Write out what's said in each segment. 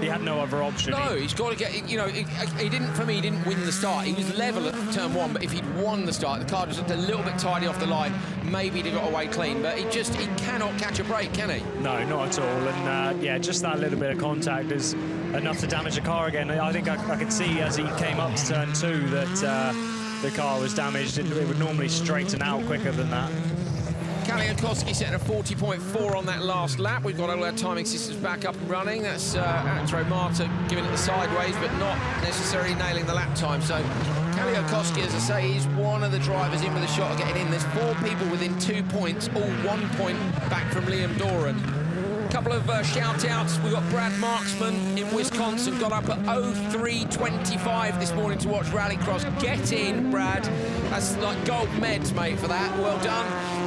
he had no other option. No, he's got to get, you know, he didn't, for me, he didn't win the start. He was level at turn 1, but if he'd won the start, the car just looked a little bit tidy off the line. Maybe he'd have got away clean, but he cannot catch a break, can he? No, not at all. And yeah, just that little bit of contact is enough to damage the car again. I think I could see as he came up to turn 2 that the car was damaged. It would normally straighten out quicker than that. Kaliakowski setting a 40.4 on that last lap. We've got all our timing systems back up and running. That's Marta giving it the sideways, but not necessarily nailing the lap time. So Kaliakowski, as I say, is one of the drivers in with a shot of getting in. There's 4 people within 2 points, all 1 point back from Liam Doran. A couple of shout-outs. We've got Brad Marksman in Wisconsin, got up at 03:25 this morning to watch Rallycross. Get in, Brad. That's like gold meds, mate, for that. Well done.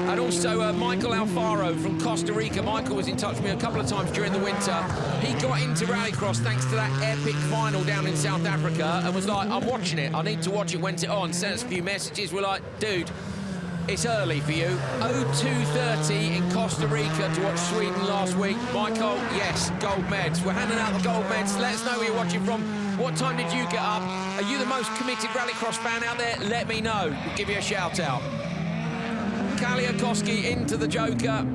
And also Michael Alfaro from Costa Rica. Michael was in touch with me a couple of times during the winter. He got into Rallycross thanks to that epic final down in South Africa and was like, I'm watching it. I need to watch it. Went it on. Sent us a few messages. We're like, dude, it's early for you. 02:30 in Costa Rica to watch Sweden last week. Michael, yes, gold meds. We're handing out the gold meds. Let us know where you're watching from. What time did you get up? Are you the most committed Rallycross fan out there? Let me know. We'll give you a shout out. Kaliakowski into the Joker.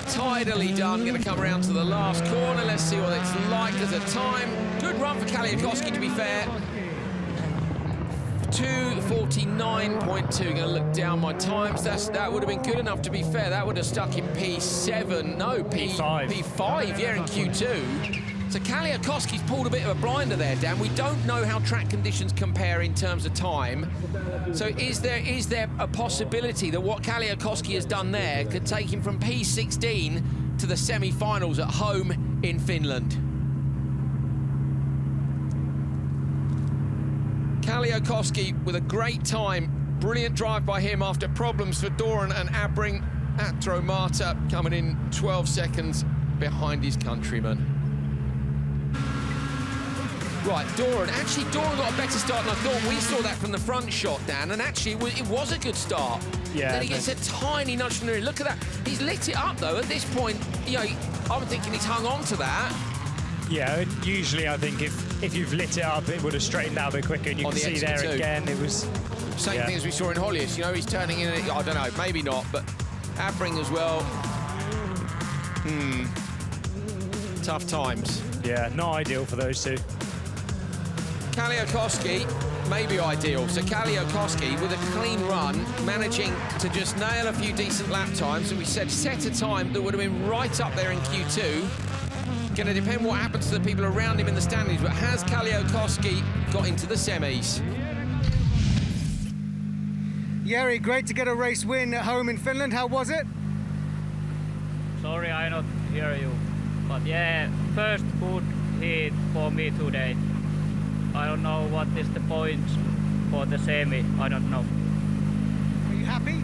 Tidily done. Going to come around to the last corner. Let's see what it's like as a time. Good run for Kaliakowski, to be fair. 2:49.2. Going to look down my times. That would have been good enough, to be fair. That would have stuck in P7. No, P5. P5, yeah, in Q2. So Kaliakowski's pulled a bit of a blinder there, Dan. We don't know how track conditions compare in terms of time. So is there a possibility that what Kaliakowski has done there could take him from P16 to the semi-finals at home in Finland? Kaliakowski with a great time. Brilliant drive by him after problems for Doran and Abring. Marta coming in 12 seconds behind his countryman. Right, Doran. Actually, Doran got a better start than I thought. We saw that from the front shot, Dan, and actually it was a good start. Yeah. Then he gets a tiny nudge from the rear. Look at that. He's lit it up, though. At this point, you know, I'm thinking he's hung on to that. Yeah, usually I think if you've lit it up, it would have straightened out a bit quicker, and you can see there again, it was... Same thing as we saw in Höljes, you know, he's turning in, I don't know, maybe not, but Abring as well. Tough times. Yeah, not ideal for those two. Kaliakowski, maybe ideal. So Kaliakowski, with a clean run, managing to just nail a few decent lap times. And we said set a time that would have been right up there in Q2. Going to depend what happens to the people around him in the standings, but has Kaliakowski got into the semis? Jari, great to get a race win at home in Finland. How was it? Sorry, I not hear you. But yeah, first good heat for me today. I don't know what is the points for the semi. I don't know. Are you happy?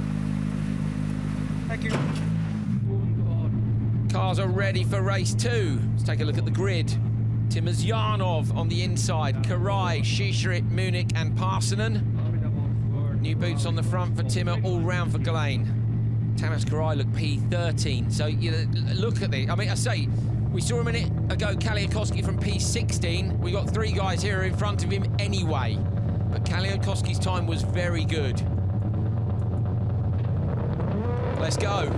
Thank you. Cars are ready for race 2. Let's take a look at the grid. Timosyanov on the inside. Karai, Shisharit, Munich and Parsonen. New boots on the front for Timmer, all round for Gillane. Tamas Karai look P13. So you know, look at this. I mean, I say, we saw a minute ago Kaliakowski from P16. We got 3 guys here in front of him anyway. But Kaliakowski's time was very good. Let's go.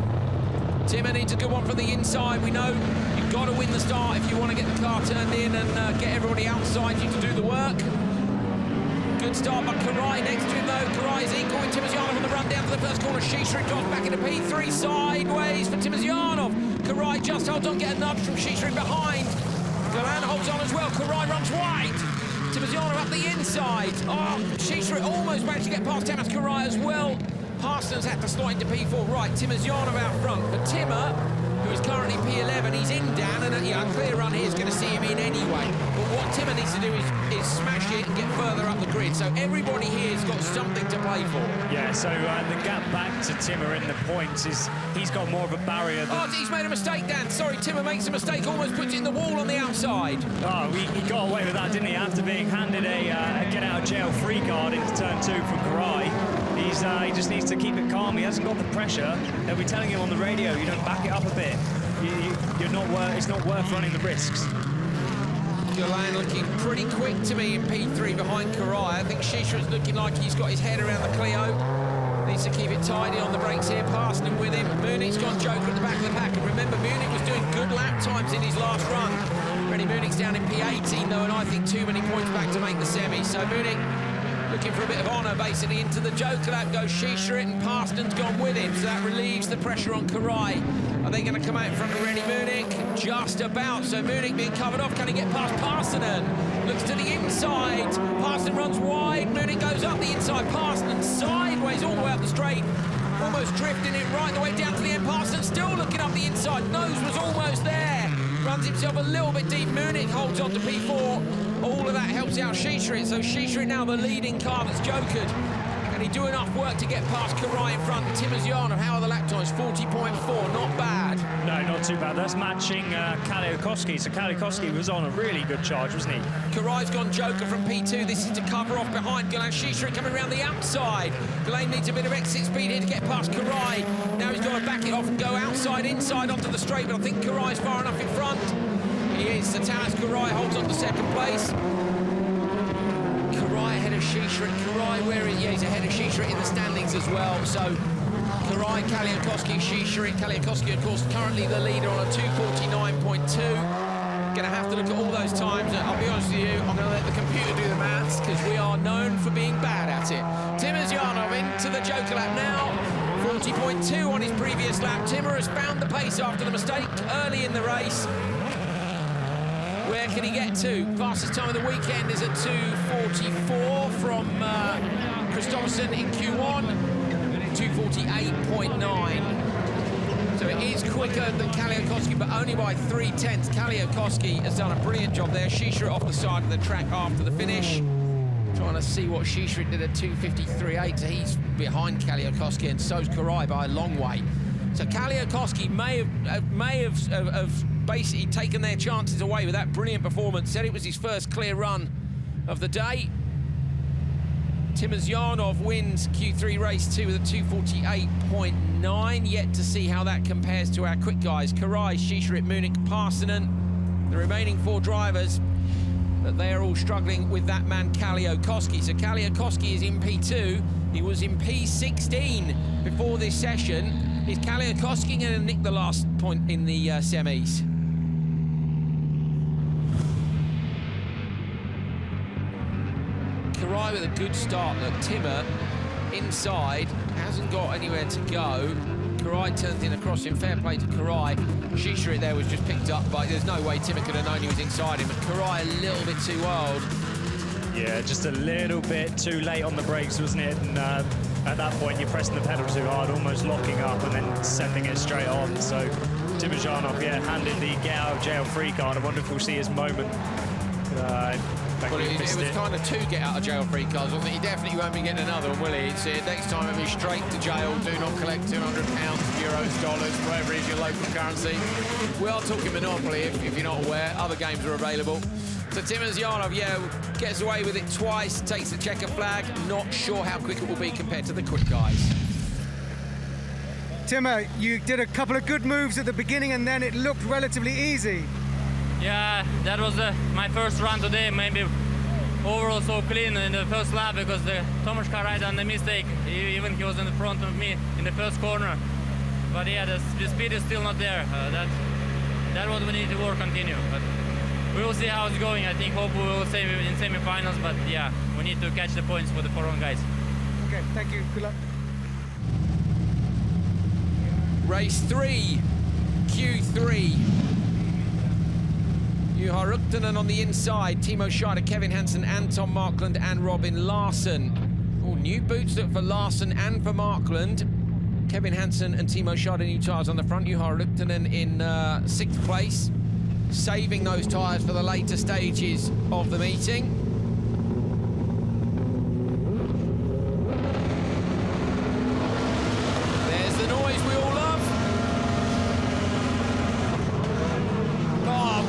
Timmer needs a good one from the inside. We know you've got to win the start if you want to get the car turned in and get everybody outside you to do the work. Good start by Karai next to him though. Karai's equal with Timosyanov on the run down to the first corner. Shisharit drops back into P3 sideways for Timosyanov. Karai just holds on, get a nudge from Shisharit behind. Galan holds on as well. Karai runs wide. Timosyanov up the inside. Oh, Shisharit almost managed to get past Tamas Karai as well. Parsons had to slide into P4. Right, Timosyanov out front. But Timmer, who is currently P11, he's in Dan, and a clear run here is going to see him in anyway. But what Timmer needs to do is smash it and get further up the grid. So everybody here has got something to play for. Yeah, so the gap back to Timmer in the points is he's got more of a barrier than... Oh, he's made a mistake, Dan. Sorry, Timmer makes a mistake, almost puts it in the wall on the outside. Oh, he got away with that, didn't he? After being handed a get-out-of-jail-free card into turn 2 from Karai. He just needs to keep it calm. He hasn't got the pressure. They'll be telling him on the radio, you know, back it up a bit. it's not worth running the risks. Johan looking pretty quick to me in P3 behind Karai. I think Shisha's looking like he's got his head around the Clio. Needs to keep it tidy on the brakes here, passing him with him. Munich's gone joker at the back of the pack. And remember, Munich was doing good lap times in his last run. Rennie Munich's down in P18 though, and I think too many points back to make the semi. So Munich looking for a bit of honour, basically, into the joker lap goes Shisha, and Parston's gone with him, so that relieves the pressure on Karai. Are they going to come out in front of Rennie Munich? Just about, so Munich being covered off. Can he get past Parsonen? Looks to the inside. Parson runs wide. Munich goes up the inside. Parson sideways all the way up the straight. Almost drifting it right the way down to the end. Parson still looking up the inside. Nose was almost there. Runs himself a little bit deep. Munich holds on to P4. All of that helps out Shisha. So Shisha now the leading car that's jokered. Can he do enough work to get past Karai in front? Timmer's how are the lap times? 40.4, not bad. No, not too bad. That's matching Kaliakowski. So Kaliakowski was on a really good charge, wasn't he? Karai's gone joker from P2. This is to cover off behind Ghislain Shisha coming around the outside. Ghislain needs a bit of exit speed here to get past Karai. Now he's got to back it off and go outside, inside onto the straight, but I think Karai's far enough in front. He is. So Tamas Karai holds on to second place. Karai ahead of Shisha. Karai, where is he? Yeah, he's ahead of Shisha in the standings as well. So Karai, Kaliakowski, Shisha. Kaliakowski, of course, currently the leader on a 2:49.2. Going to have to look at all those times. I'll be honest with you, I'm going to let the computer do the maths because we are known for being bad at it. Timur Zyanov into the joker lap now. 40.2 on his previous lap. Timur has found the pace after the mistake early in the race. Where can he get to? Fastest time of the weekend is at 2:44 from Kristoffersson in Q1, 2:48.9. So it is quicker than Kaliakowski, but only by 3/10. Kaliakowski has done a brilliant job there. Shisha off the side of the track after the finish. Trying to see what Shisha did at 2:53.8. So he's behind Kaliakowski, and so's Karai by a long way. So Kaliakowski may have basically taken their chances away with that brilliant performance. Said it was his first clear run of the day. Timur Zyanov wins Q3 race 2 with a 2:48.9. Yet to see how that compares to our quick guys. Karai, Shisha, Munich, Parsonen, the remaining 4 drivers. But they are all struggling with that man Kaliakowski. So Kaliakowski is in P2. He was in P16 before this session. Is Kaliakowski going to nick the last point in the semis? Karai with a good start. Look, Timur inside, hasn't got anywhere to go. Karai turns in across him. Fair play to Karai. Shisha there was just picked up, but there's no way Timur could have known he was inside him. But Karai a little bit too wild. Yeah, just a little bit too late on the brakes, wasn't it? And at that point, you're pressing the pedal too hard, almost locking up and then sending it straight on. So Timur Zyanov, handed the get out of jail free card. I wonder if we'll see his moment. Well, it was kind of 2 get out of jail free cards. I think he definitely won't be getting another one, will he? It's next time it'll be straight to jail. Do not collect £200, euros, dollars, whatever is your local currency. We are talking Monopoly, if you're not aware. Other games are available. So Timur Zyanov, gets away with it twice, takes the checker flag. Not sure how quick it will be compared to the quick guys. Timur, you did a couple of good moves at the beginning and then it looked relatively easy. Yeah, that was my first run today. Maybe overall so clean in the first lap because the Tomas Karai done the mistake. He was in the front of me in the first corner. But yeah, the speed is still not there. That's what we need to work continue. But we will see how it's going. I think hope we will save it in semi-finals. But yeah, we need to catch the points for the foreign guys. Okay, thank you. Good luck. Race 3, Q3. Juha Ruktanen on the inside, Timo Scheider, Kevin Hansen, Anton Markland and Robin Larsson. Oh, new boots look for Larsson and for Markland. Kevin Hansen and Timo Scheider new tyres on the front. Juha Ruktanen in 6th place, saving those tyres for the later stages of the meeting. There's the noise we all love.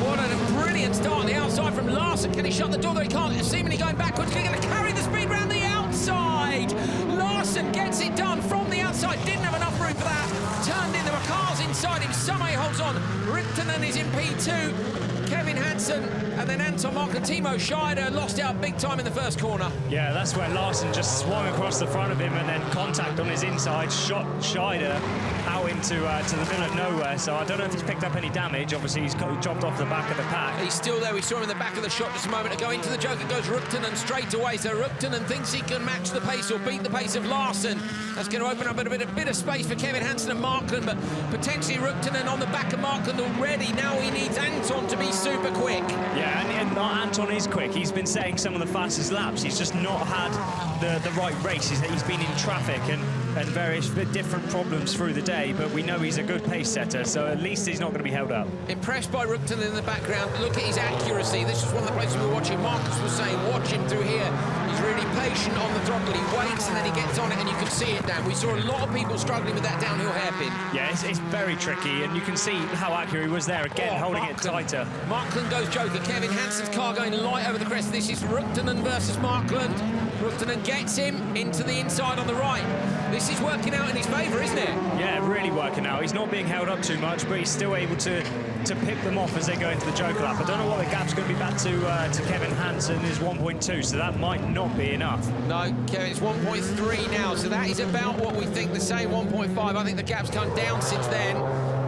What a brilliant start on the outside from Larsson. Can he shut the door? Though he can't. Seemingly going backwards. He's going to carry the speed round the outside. Larsson gets it done from the outside. Didn't have enough room for that. Turned in. There were a cars inside him. Somehow holds on. Ryktönen is in P2. Kevin Hansen and then Anton Mark and Timo Scheider lost out big time in the first corner. Yeah, that's where Larsen just swung across the front of him and then contact on his inside, shot Scheider out into to the middle of nowhere. So I don't know if he's picked up any damage. Obviously, he's chopped off the back of the pack. He's still there. We saw him in the back of the shot just a moment ago. Into the Joker goes Ryktönen straight away. So Ryktönen thinks he can match the pace or beat the pace of Larsen. That's going to open up a bit of space for Kevin Hansen and Markland, but potentially Ryktönen on the back of Markland already. Now he needs Anton to be super quick. Yeah, and Anton is quick. He's been setting some of the fastest laps. He's just not had the right races. He's been in traffic and various different problems through the day, but we know he's a good pace setter, so at least he's not going to be held up. Impressed by Ryktönen in the background. Look at his accuracy. This is one of the places we were watching. Marcus was saying, watch him through here. He's really patient on the throttle. He waits and then he gets on it, and you can see it, Dan. We saw a lot of people struggling with that downhill hairpin. Yeah, it's very tricky, and you can see how accurate he was there. Again, holding it tighter. Markland goes Joker. Kevin Hansen's car going light over the crest. This is Ryktönen versus Markland. Ryktönen gets him into the inside on the right. This is working out in his favour, isn't it? Yeah, really working out. He's not being held up too much, but he's still able to pick them off as they go into the Joker lap. I don't know what the gap's going to be back to Kevin Hansen is 1.2, so that might not be enough. No, Kevin, it's 1.3 now, so that is about what we think, the same 1.5. I think the gap's come down since then.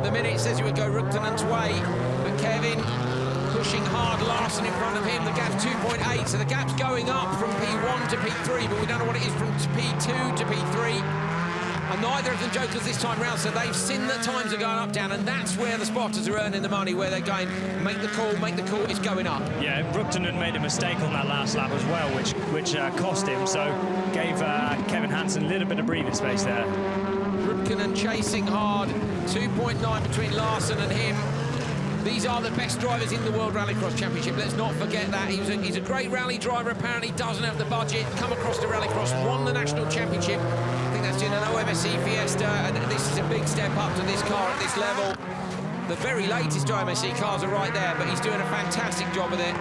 The minute says it would go Ryktönen's way, but Kevin pushing hard, Larsen in front of him. The gap's 2.8, so the gap's going up from P1 to P3, but we don't know what it is from P2 to P3. And neither of them Jokers this time round, so they've seen that times are going up, down, and that's where the spotters are earning the money, where they're going, make the call, it's going up. Yeah, Ryktönen made a mistake on that last lap as well, which cost him, so gave Kevin Hansen a little bit of breathing space there. Ryktönen chasing hard, 2.9 between Larsen and him. These are the best drivers in the World Rallycross Championship. Let's not forget that. He's a great rally driver, apparently doesn't have the budget, come across to Rallycross, won the National Championship. I think that's doing an OMSE Fiesta, and this is a big step up to this car at this level. The very latest OMSE cars are right there, but he's doing a fantastic job with it.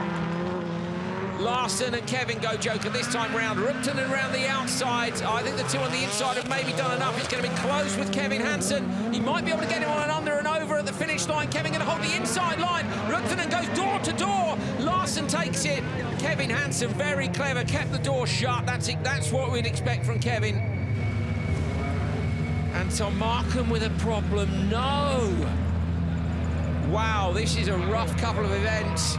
Larsen and Kevin go Joker this time round. Ryktönen around the outside. I think the two on the inside have maybe done enough. It's going to be close with Kevin Hansen. He might be able to get him on an under and over at the finish line. Kevin going to hold the inside line. Ryktönen goes door to door. Larsen takes it. Kevin Hansen, very clever, kept the door shut. That's it. That's what we'd expect from Kevin. Anton Markland with a problem. No. Wow, this is a rough couple of events.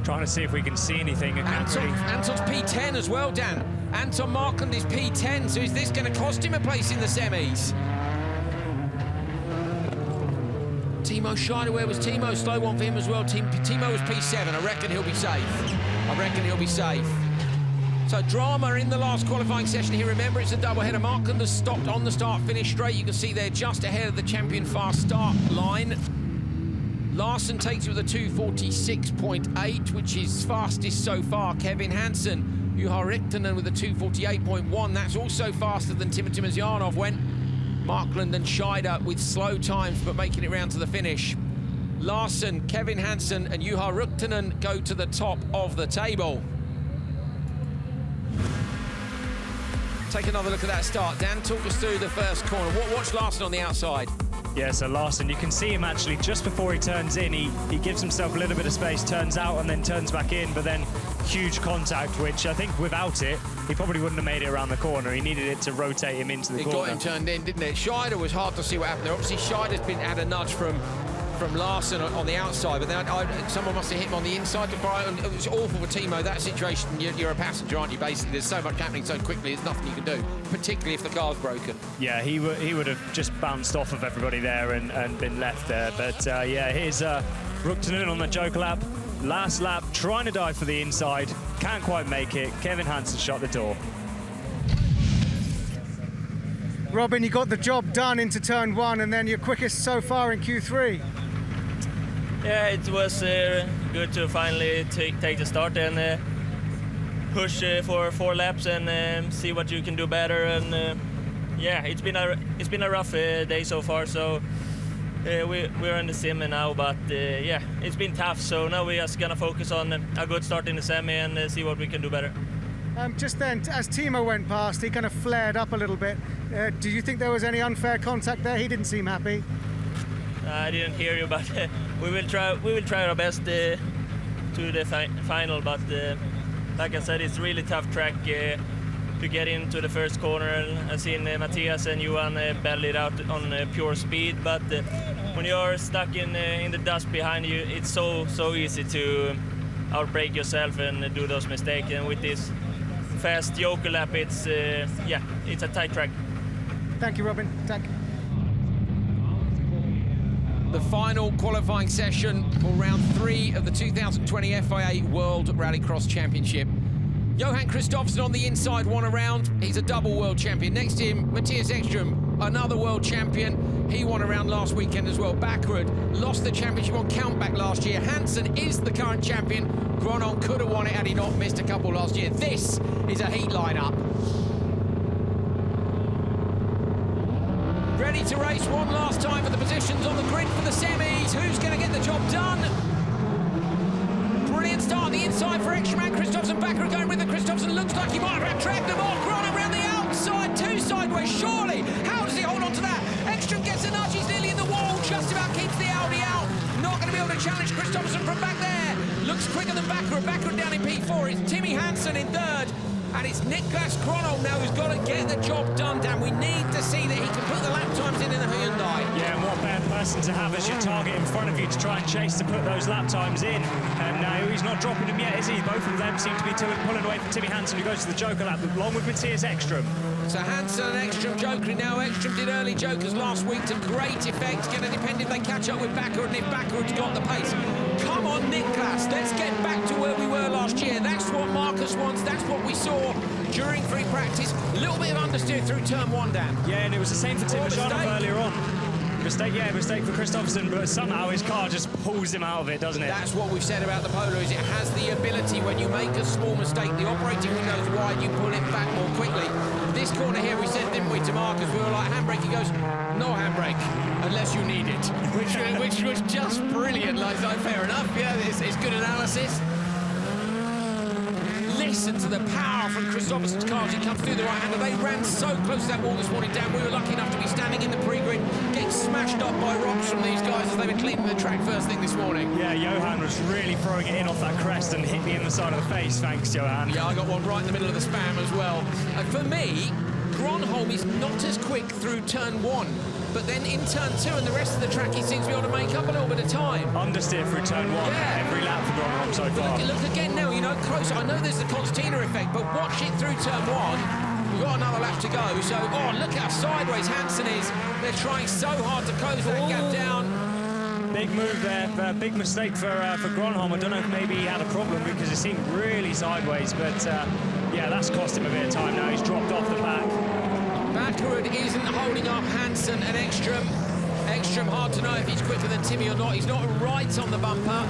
Trying to see if we can see anything. Anton's P10 as well, Dan. Anton Markland is P10, so is this going to cost him a place in the semis? Timo Scheider, where was Timo? Slow one for him as well. Timo was P7. I reckon he'll be safe. So drama in the last qualifying session here. Remember, it's a doubleheader. Markland has stopped on the start-finish straight. You can see they're just ahead of the champion fast start line. Larsen takes it with a 2:46.8, which is fastest so far. Kevin Hansen, Juha Ryktönen with a 2:48.1. That's also faster than Timo Timosjanov went. Markland and Scheider with slow times, but making it round to the finish. Larsen, Kevin Hansen and Juha Ryktönen go to the top of the table. Take another look at that start. Dan, talk us through the first corner. Watch Larsen on the outside. Yeah, so Larsen, you can see him actually just before he turns in, he gives himself a little bit of space, turns out and then turns back in, but then huge contact, which I think without it, he probably wouldn't have made it around the corner. He needed it to rotate him into the corner. It got him turned in, didn't it? Scheider was hard to see what happened there. Obviously, Scheider's had a nudge from Larsen on the outside, but then someone must have hit him on the inside to fire. It was awful for Timo, that situation. You're a passenger, aren't you, basically? There's so much happening so quickly, there's nothing you can do, particularly if the car's broken. Yeah, he would have just bounced off of everybody there and been left there. But yeah, here's Ryktönen on the joke lap. Last lap, trying to dive for the inside, can't quite make it. Kevin Hansen shut the door. Robin, you got the job done into turn one, and then your quickest so far in Q3. Yeah, it was good to finally take the start and push for 4 laps and see what you can do better. And yeah, it's been a rough day so far. So we're in the semi now, but yeah, it's been tough. So now we're just gonna focus on a good start in the semi and see what we can do better. Just then, as Timo went past, he kind of flared up a little bit. Do you think there was any unfair contact there? He didn't seem happy. I didn't hear you, but we will try our best to the final. But like I said, it's really tough track to get into the first corner. I've seen Mattias and Johan battle it out on pure speed, but when you're stuck in the dust behind you, it's so easy to outbrake yourself and do those mistakes. And with this fast joker lap, it's a tight track. Thank you, Robin. Thank you. The final qualifying session for round 3 of the 2020 FIA World Rallycross Championship. Johan Kristoffersson on the inside won a round. He's a double world champion. Next to him, Mattias Ekström, another world champion. He won a round last weekend as well. Bakkerud lost the championship on countback last year. Hansen is the current champion. Gronholm could have won it had he not missed a couple last year. This is a heat lineup. Ready to race one last time for the positions on the grid for the semis. Who's going to get the job done? Brilliant start on the inside for Ekström and Kristoffersson. Bakkerud going with the Kristoffersson. Looks like he might have dragged them off. Gronholm around the outside, 2 sideways. Surely, how does he hold on to that? Ekström gets a nudge. He's nearly in the wall. Just about keeps the Audi out. Not going to be able to challenge Kristoffersson from back there. Looks quicker than Bakkerud. Bakkerud down in P4. It's Timmy Hansen in 3rd. And it's Niklas Gronholm now who's got to get the job done, Dan. We need to see that he can put the lap times in the Hyundai. Yeah, and what better person to have as your target in front of you to try and chase to put those lap times in. And now he's not dropping them yet, is he? Both of them seem to be pulling away from Timmy Hansen, who goes to the joker lap, along with Mattias Ekström. So Hansen and Ekström jokering now. Ekström did early jokers last week to great effect. Going to depend if they catch up with Bakkerud and if Bakkerud's got the pace. Come on, Niklas, let's get back to where we were last year. That's what Marcus wants. That's what we saw during free practice. A little bit of understeer through turn 1, Dan. Yeah, and it was the same for Tim earlier on. Mistake for Kristoffersson, but somehow his car just pulls him out of it, doesn't it? That's what we've said about the Polo, is it has the ability, when you make a small mistake, the operating window's wide, you pull it back more quickly. This corner here, we said, didn't we, to Marcus, we were like, handbrake, he goes, no handbrake, unless you need it, which was just brilliant. Like, fair enough, yeah, it's good analysis. Listen to the power from Kristoffersson's car as he comes through the right-hander. They ran so close to that wall this morning, Dan. We were lucky enough to be standing in the pre-grid, getting smashed up by rocks from these guys as they were cleaning the track first thing this morning. Yeah, Johan was really throwing it in off that crest and hit me in the side of the face. Thanks, Johan. Yeah, I got one right in the middle of the spam as well. For me, Gronholm is not as quick through turn 1. But then in turn 2 and the rest of the track, he seems to be able to make up a little bit of time. Understeer through turn 1, yeah. Every lap for Gronholm so far. Look again now, you know, close. I know there's the Constantina effect, but watch it through turn 1. We've got another lap to go. So, look how sideways Hansen is. They're trying so hard to close that gap down. Big move there, big mistake for Gronholm. I don't know if maybe he had a problem because it seemed really sideways, but yeah, that's cost him a bit of time now. He's dropped off the back. Bakkerud isn't holding up Hansen and Ekström. Ekström, hard to know if he's quicker than Timmy or not. He's not right on the bumper.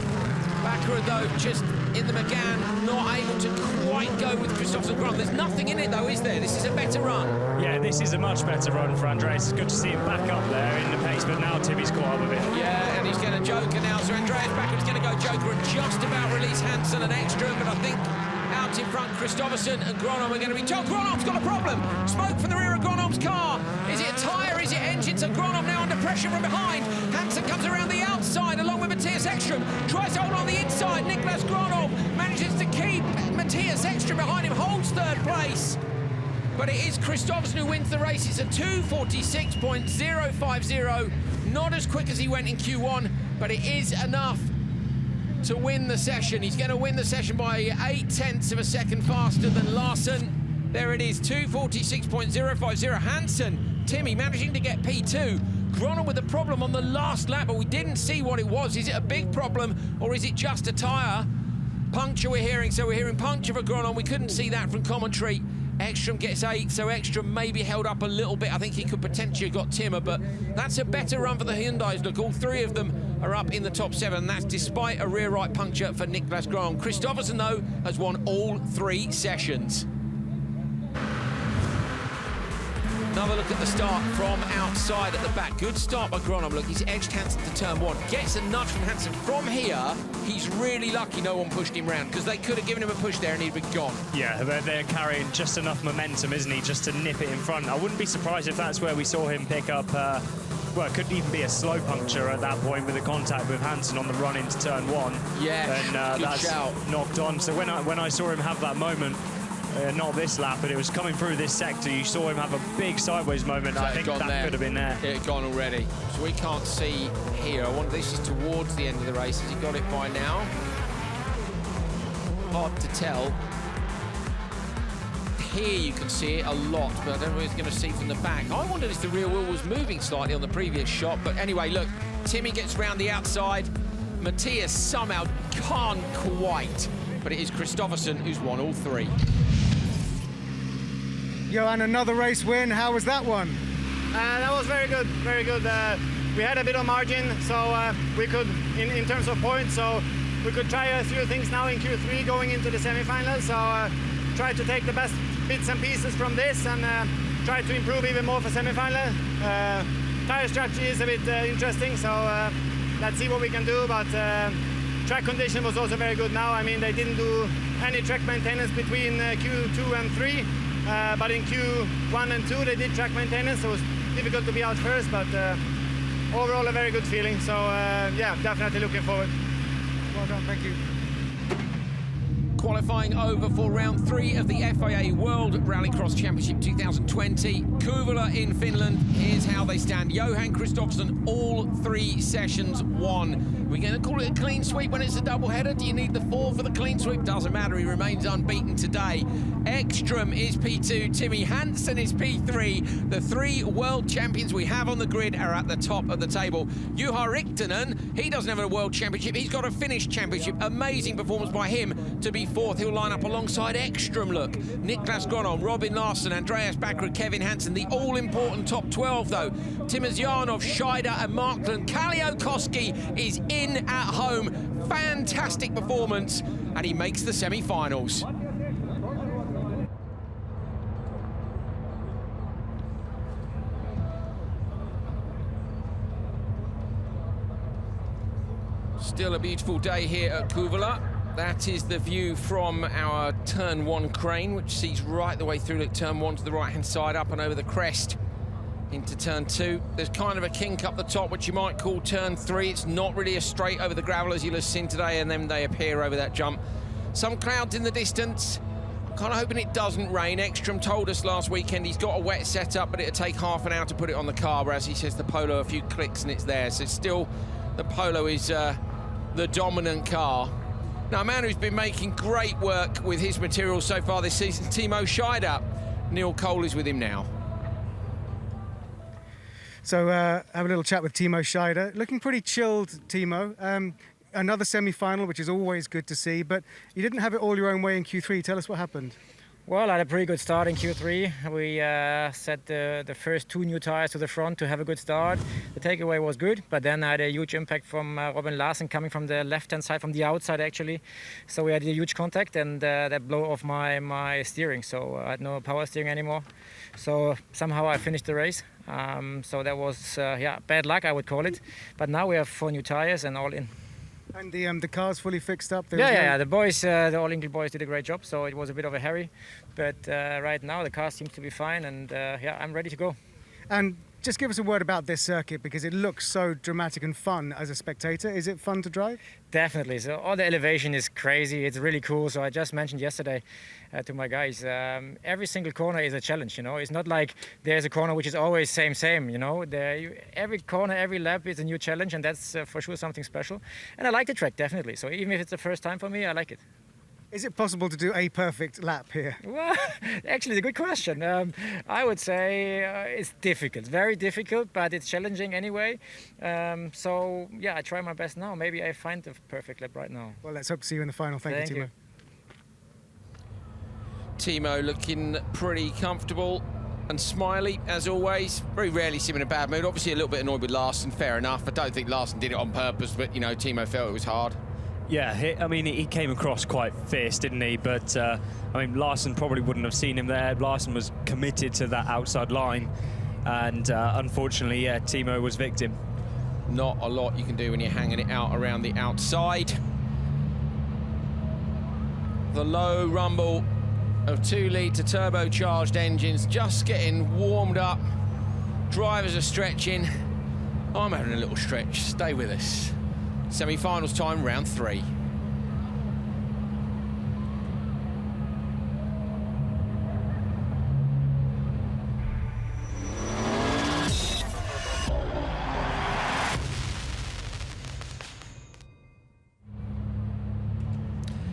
Bakkerud, though, just in the McGann, not able to quite go with Kristoffersson Gronholm. There's nothing in it, though, is there? This is a better run. Yeah, this is a much better run for Andreas. It's good to see him back up there in the pace, but now Timmy's caught up with it. Yeah, and he's going to joker now. So Andreas Bakkerud's going to go joker and just about release Hansen and Ekström, but I think out in front, Kristoffersson and Gronholm are going to be... Oh, Gronholm's got a problem! Smoke from the rear of Gronholm's car! Is it a tyre? Is it engine? So Gronholm now under pressure from behind. Hansen comes around the outside along with Mattias Ekström. Tries to hold on the inside. Niklas Gronholm manages to keep Mattias Ekström behind him. Holds 3rd place. But it is Kristoffersson who wins the race. It's a 2:46.050. Not as quick as he went in Q1, but it is enough to win the session. He's going to win the session by 0.8 of a second faster than Larsen. There it is, 2:46.050. Hansen, Timmy managing to get P2. Gronholm with a problem on the last lap, but we didn't see what it was. Is it a big problem or is it just a tyre? Puncture we're hearing, so we're hearing puncture for Gronholm. We couldn't see that from commentary. Ekström gets 8th, so Ekström maybe held up a little bit. I think he could potentially have got Timmer, but that's a better run for the Hyundais. Look, all 3 of them are up in the top 7, and that's despite a rear right puncture for Niklas Gronholm. Kristoffersson, though, has won all 3 sessions. Another look at the start from outside at the back. Good start by Gronholm. Look, he's edged Hansen to turn one. Gets a nudge from Hansen. From here, he's really lucky no one pushed him round, because they could have given him a push there and he'd been gone. Yeah, they're carrying just enough momentum, isn't he, just to nip it in front. I wouldn't be surprised if that's where we saw him pick up, well, it could even be a slow puncture at that point with the contact with Hansen on the run into turn one. Yeah, and good that's shout. Knocked on. So when I saw him have that moment, not this lap, but it was coming through this sector, you saw him have a big sideways moment. So I think that could have been there. It had gone already. So we can't see here. I wonder, this is towards the end of the race. Has he got it by now? Hard to tell. Here you can see it a lot, but I don't know what he's going to see from the back. I wondered if the rear wheel was moving slightly on the previous shot, but anyway, look, Timmy gets round the outside. Mattias somehow can't quite, but it is Kristoffersson who's won all three. Johan, another race win. How was that one? That was very good, very good. We had a bit of margin, so we could, in terms of points, so we could try a few things now in Q3 going into the semi-finals. So try to take the best bits and pieces from this and try to improve even more for semi-final. Tire strategy is a bit interesting, so let's see what we can do. But track condition was also very good now. I mean, they didn't do any track maintenance between Q2 and 3. But in Q1 and 2 they did track maintenance, so it was difficult to be out first, but overall a very good feeling. So yeah, definitely looking forward. Well done, thank you. Qualifying over for round 3 of the FIA World Rallycross Championship 2020. Kuvula in Finland. Here's how they stand. Johan, Kristoffersson, all 3 sessions won. We're going to call it a clean sweep when it's a double header. Do you need the 4 for the clean sweep? Doesn't matter, he remains unbeaten today. Ekström is P2, Timmy Hansen is P3. The 3 world champions we have on the grid are at the top of the table. Johan, he doesn't have a world championship, he's got a Finnish championship. Amazing performance by him to be 4th. He'll line up alongside Ekström, look. Niklas Gronholm, Robin Larsson, Andreas Bakkerud, Kevin Hansen. The all-important top 12, though. Timazyanov, Scheider and Markland. Kaliakoski is in at home. Fantastic performance, and he makes the semi-finals. Still a beautiful day here at Kuvula. That is the view from our turn 1 crane, which sees right the way through at turn 1 to the right-hand side, up and over the crest into turn 2. There's kind of a kink up the top, which you might call turn 3. It's not really a straight over the gravel as you'll have seen today, and then they appear over that jump. Some clouds in the distance. Kind of hoping it doesn't rain. Ekström told us last weekend he's got a wet setup, but it'll take half an hour to put it on the car, whereas he says the Polo, a few clicks and it's there. So still, the Polo is the dominant car. Now, a man who's been making great work with his material so far this season, Timo Scheider. Neil Cole is with him now. So have a little chat with Timo Scheider. Looking pretty chilled, Timo. Another semi-final, which is always good to see, but you didn't have it all your own way in Q3. Tell us what happened. Well, I had a pretty good start in Q3. We set the first 2 new tires to the front to have a good start. The takeaway was good, but then I had a huge impact from Robin Larsson coming from the left-hand side, from the outside actually. So we had a huge contact, and that blew off my steering. So I had no power steering anymore. So somehow I finished the race. So that was yeah, bad luck, I would call it. But now we have 4 new tires and all in. And the car's fully fixed up? Yeah, the boys, the All England boys did a great job, so it was a bit of a hurry. But right now the car seems to be fine, and yeah, I'm ready to go. And just give us a word about this circuit, because it looks so dramatic and fun as a spectator. Is it fun to drive? Definitely. So all the elevation is crazy. It's really cool. So I just mentioned yesterday to my guys, every single corner is a challenge, you know. It's not like there's a corner which is always same, you know. Every corner, every lap is a new challenge, and that's for sure something special. And I like the track, definitely. So even if it's the first time for me, I like it. Is it possible to do a perfect lap here? Well, actually, it's a good question. I would say it's difficult, very difficult, but it's challenging anyway. So, yeah, I try my best now. Maybe I find the perfect lap right now. Well, let's hope to see you in the final. Thank you, Timo. Timo looking pretty comfortable and smiley, as always. Very rarely see him in a bad mood. Obviously, a little bit annoyed with Larsson, fair enough. I don't think Larsson did it on purpose, but, you know, Timo felt it was hard. Yeah, he came across quite fierce, didn't he? But, Larson probably wouldn't have seen him there. Larson was committed to that outside line. And unfortunately, yeah, Timo was victim. Not a lot you can do when you're hanging it out around the outside. The low rumble of 2-litre turbocharged engines just getting warmed up. Drivers are stretching. I'm having a little stretch. Stay with us. Semi-finals time, round 3.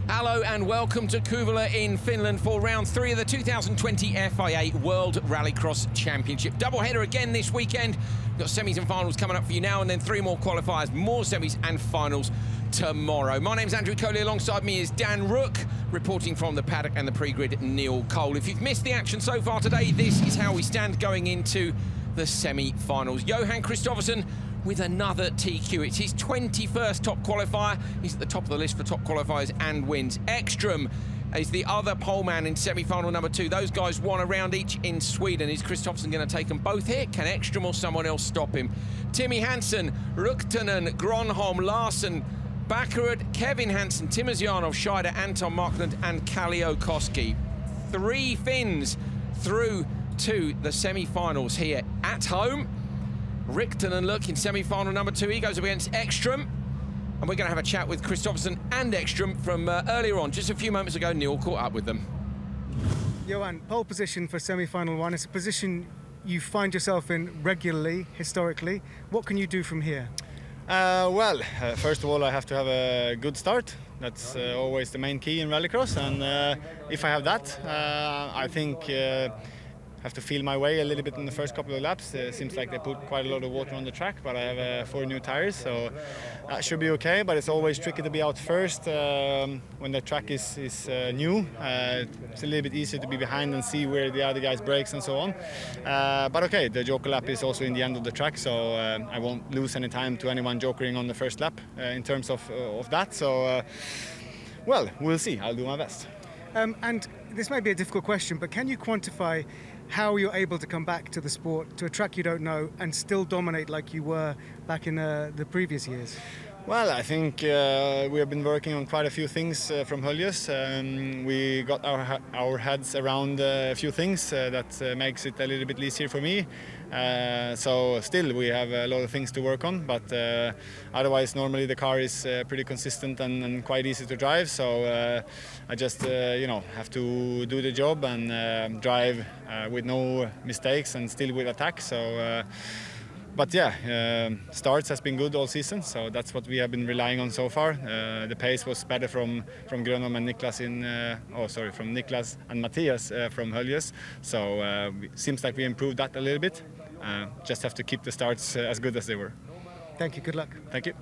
Hello and welcome to Kuvula in Finland for round 3 of the 2020 FIA World Rallycross Championship. Doubleheader again this weekend. We've got semis and finals coming up for you now, and then 3 more qualifiers, more semis and finals tomorrow. My name's Andrew Coley, alongside me is Dan Rook, reporting from the paddock and the pre-grid, Neil Cole. If you've missed the action so far today, this is how we stand going into the semi-finals. Johan Kristoffersson with another TQ. It's his 21st top qualifier. He's at the top of the list for top qualifiers and wins. Ekström is the other pole man in semi-final number 2. Those guys won a round each in Sweden. Is Kristoffersson going to take them both here? Can Ekström or someone else stop him? Timmy Hansen, Ruktunen, Gronholm, Larsen, Bakkerud, Kevin Hansen, Timozianov, Scheider, Anton Markland and Kallio Koski. 3 Finns through to the semi-finals here at home. Ruktunen look in semi-final number 2. He goes up against Ekström. And we're going to have a chat with Kristoffersson and Ekström from earlier on. Just a few moments ago, Neil caught up with them. Johan, pole position for semi-final 1. It's a position you find yourself in regularly, historically. What can you do from here? First of all, I have to have a good start. That's always the main key in rallycross. And if I have that, I think have to feel my way a little bit in the first couple of laps. Seems like they put quite a lot of water on the track, but I have 4 new tires, so that should be okay. But it's always tricky to be out first when the track is new. It's a little bit easier to be behind and see where the other guys brakes and so on. But okay, the joker lap is also in the end of the track, so I won't lose any time to anyone jokering on the first lap in terms of that. So, well, we'll see. I'll do my best. And this may be a difficult question, but can you quantify how you're able to come back to the sport, to a track you don't know, and still dominate like you were back in the previous years? Well, I think we have been working on quite a few things from Höljes. We got our heads around a few things that makes it a little bit easier for me. So still we have a lot of things to work on, but otherwise normally the car is pretty consistent and quite easy to drive. So I just have to do the job and drive with no mistakes and still with attack. So. But yeah, starts has been good all season, so that's what we have been relying on so far. The pace was better from Gronholm and from Niklas and Mattias from Höljes. So seems like we improved that a little bit. Just have to keep the starts as good as they were. Thank you. Good luck. Thank you.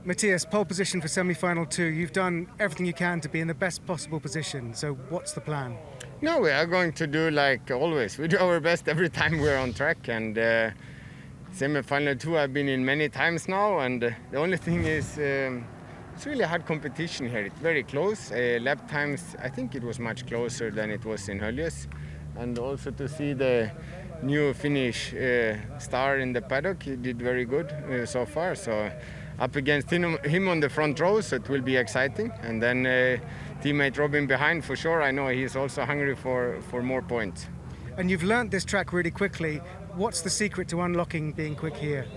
Mattias, pole position for semi-final 2. You've done everything you can to be in the best possible position. So what's the plan? No, we are going to do like always. We do our best every time we're on track, and semi-final 2 I've been in many times now, and the only thing is it's really hard competition here. It's very close. Lap times, I think it was much closer than it was in Höljes. And also to see the new Finnish star in the paddock, he did very good so far. So up against him on the front row, so it will be exciting. And then teammate Robin behind for sure. I know he's also hungry for more points. And you've learnt this track really quickly. What's the secret to unlocking being quick here?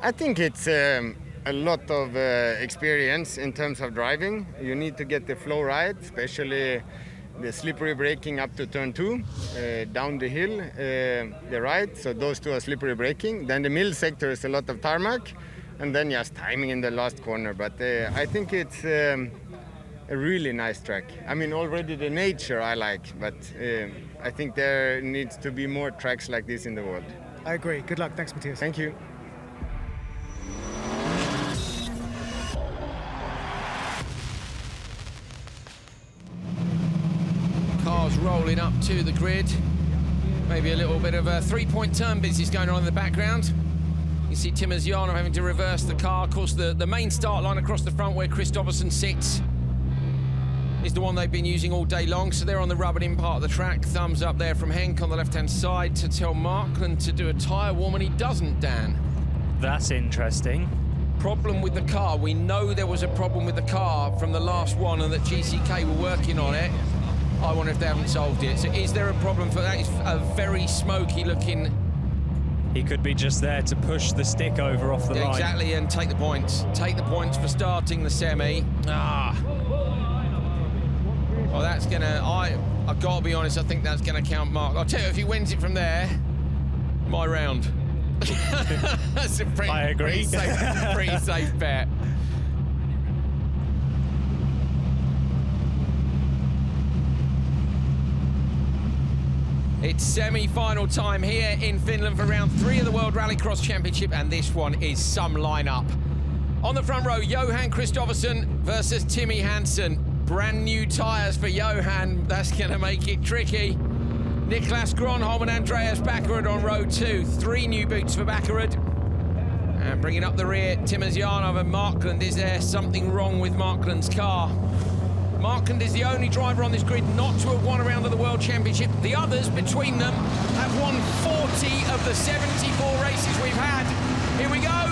I think it's a lot of experience in terms of driving. You need to get the flow right, especially the slippery braking up to turn 2, down the hill, the right, so those 2 are slippery braking. Then the middle sector is a lot of tarmac, and then just timing in the last corner. But I think it's a really nice track. I mean, already the nature I like, but I think there needs to be more tracks like this in the world. I agree. Good luck. Thanks, Mattias. Thank you. Cars rolling up to the grid. Maybe a little bit of a 3-point turn business going on in the background. You You see Timmy Jan having to reverse the car. Of course, the main start line across the front where Kristoffersson sits is the one they've been using all day long. So they're on the rubbered-in part of the track. Thumbs up there from Henk on the left-hand side to tell Markland to do a tyre warm, and he doesn't, Dan. That's interesting. Problem with the car. We know there was a problem with the car from the last one and that GCK were working on it. I wonder if they haven't solved it. So is there a problem for that? It's a very smoky looking... He could be just there to push the stick over off the line. Exactly, and take the points. Take the points for starting the semi. Well, that's gonna... I've got to be honest, I think that's gonna count Mark. I'll tell you, if he wins it from there, my round. That's a pretty, I agree. pretty safe bet. It's semi-final time here in Finland for round 3 of the World Rallycross Championship, and this one is some lineup. On the front row, Johan Kristoffersson versus Timmy Hansen. Brand new tyres for Johan, that's going to make it tricky. Niklas Gronholm and Andreas Bakkerud on row 2. 3 new boots for Bakkerud. And bringing up the rear, Timmy Janov and Markland. Is there something wrong with Markland's car? Markland is the only driver on this grid not to have won a round of the World Championship. The others, between them, have won 40 of the 74 races we've had. Here we go.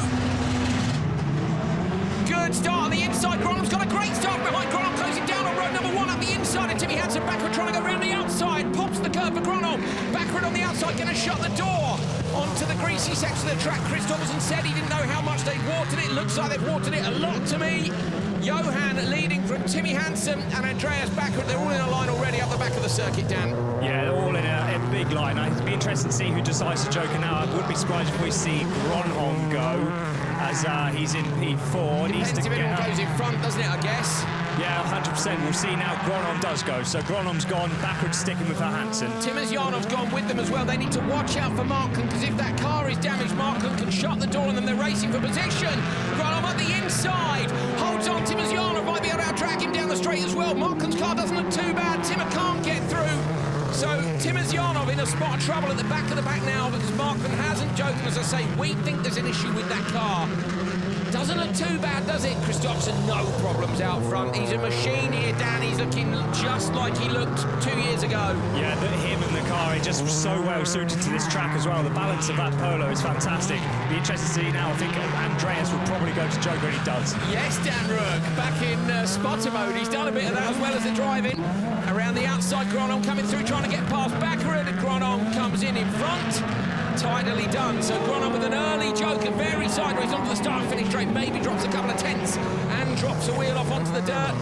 Good start on the inside. Gronholm's got a great start behind. Gronholm closing down on road number 1 up the inside, and Timmy Hansen Bakkerud trying to go around the outside. Pops the curve for Gronholm. Bakkerud on the outside, going to shut the door onto the greasy section of the track. Kristoffersson said he didn't know how much they'd watered it. Looks like they've watered it a lot to me. Johan leading from Timmy Hansen and Andreas Bakkerud. They're all in a line already up the back of the circuit, Dan. Yeah, they're all in a big line. It'd be interesting to see who decides to Joker now. I would be surprised if we see Gronholm go, as he's in P4. Depends if anyone goes in front, doesn't it, I guess? Yeah, 100%. We'll see now Gronholm does go. So Gronholm's gone, Bakkerud sticking with Hansen. Timmy Janov's gone with them as well. They need to watch out for Markland, because if that car is damaged, Markland can shut the door on them. They're racing for position. Gronholm at the inside. Holds on, Timmy Janov might be able to out-track him down the straight as well. Markland's car doesn't look too bad. Timmer can't get through. So Timmy Janov in a spot of trouble at the back of the pack now, because Markland hasn't joked. As I say, we think there's an issue with that car. Doesn't look too bad, does it? Kristoffersson, no problems out front. He's a machine here, Dan. He's looking just like he looked 2 years ago. Yeah, him and the car are just so well suited to this track as well. The balance of that Polo is fantastic. Be interested to see now. I think Andreas will probably go to Joker, and he does. Yes, Dan Rook, back in spotter mode. He's done a bit of that as well as the driving. Around the outside, Gronholm coming through, trying to get past Bakkerud, and Gronholm comes in front. Tidily done. So Gronholm with an early Joker, very sideways onto the start and finish straight, maybe drops a couple of tenths and drops a wheel off onto the dirt.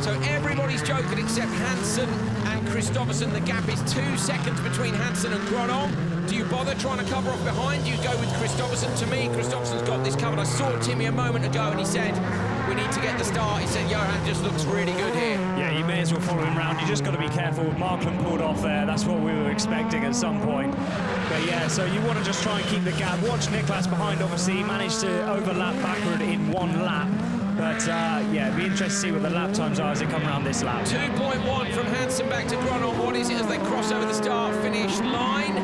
So everybody's joking except Hansen and Kristoffersson. The gap is 2 seconds between Hansen and Gronholm. Do you bother trying to cover off behind? You go with Kristoffersson. To me, Kristoffersson's got this covered. I saw Timmy a moment ago and he said, we need to get the start. He said, Johan just looks really good here. Yeah, you may as well follow him round. You just got to be careful. Markland pulled off there. That's what we were expecting at some point. But yeah, so you want to just try and keep the gap. Watch Niklas behind, obviously. He managed to overlap Bakkerud in 1 lap. But yeah, it'd be interesting to see what the lap times are as they come around this lap. 2.1 from Hansen back to Gronholm. What is it as they cross over the start-finish line?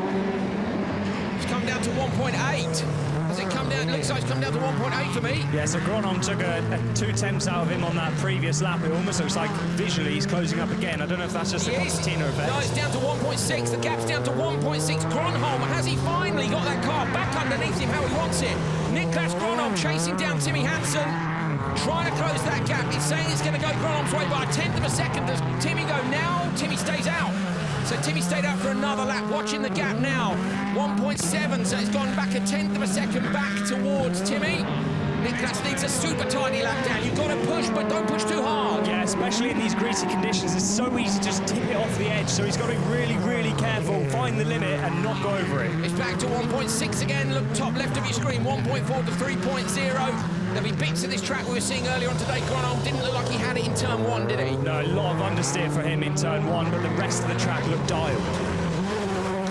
It's come down to 1.8. Has it come down? It looks like it's come down to 1.8 for me. Yeah, so Gronholm took a 2 tenths out of him on that previous lap. It almost looks like visually he's closing up again. I don't know if that's just a concertina effect. No, it's down to 1.6. The gap's down to 1.6. Gronholm, has he finally got that car back underneath him how he wants it? Niklas Gronholm chasing down Timmy Hansen, trying to close that gap. It's saying it's going to go Gronholm's way by 1/10 of a second. Does Timmy go now? Timmy stays out. So Timmy stayed out for another lap, watching the gap now. 1.7, so it's gone back 1/10 of a second back towards Timmy. Niklas needs a super tiny lap down. You've got to push, but don't push too hard. Yeah, especially in these greasy conditions. It's so easy to just tip it off the edge, so he's got to be really, really careful, find the limit and not go over it. It's back to 1.6 again. Look top left of your screen, 1.4 to 3.0. There'll be bits of this track we were seeing earlier on today. Gronholm didn't look like he had it in turn 1, did he? No, a lot of understeer for him in turn 1, but the rest of the track looked dialed.